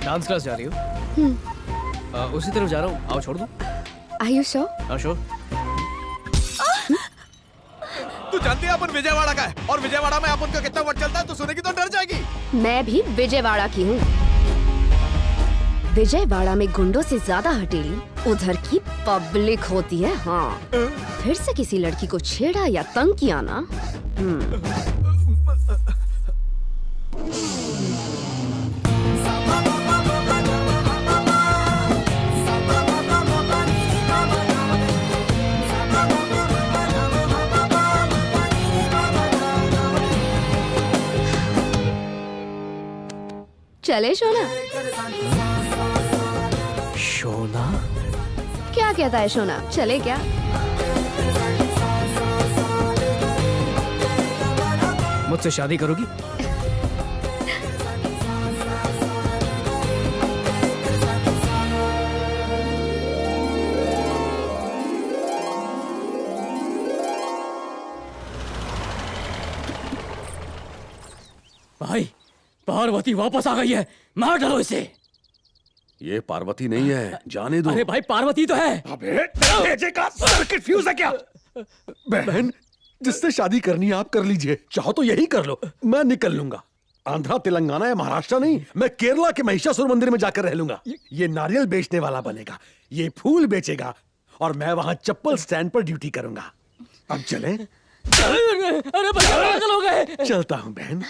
डांस क्लास जा रही हो? उसी तरफ जा रहा हूँ, आओ छोड़ दूँ? Are you sure? हाँ श्योर। तू जानती है अपन विजयवाड़ा का है और विजयवाड़ा में अपन का कितना वट चलता है, तो सुनेगी तो डर जाएगी। मैं भी विजयवाड़ा की हूँ। विजयवाड़ा में गुंडों से ज्यादा हटेली उधर की पब्लिक होती है। हाँ, फिर से किसी लड़की को छेड़ा या तंग किया ना, चले शोना। शोना? क्या कहता है शोना, चले क्या? मुझसे शादी करोगी? भाई, पार्वती वापस आ गई है, मार डालो इसे। ये पार्वती नहीं है, जाने दो। अरे भाई, पार्वती तो है। अबे भेजे का सर्किट फ्यूज है क्या? बहन, जिससे शादी करनी है आप कर लीजिए, चाहो तो यही कर लो, मैं निकल लूंगा। आंध्रा, तेलंगाना या महाराष्ट्र नहीं, मैं केरला के महिषासुर मंदिर में जाकर रह लूंगा। ये नारियल बेचने वाला बनेगा, ये फूल बेचेगा, और मैं वहां चप्पल स्टैंड पर ड्यूटी करूंगा। अब चले? अरे भैया, पागल हो गए। चलता हूं बहन।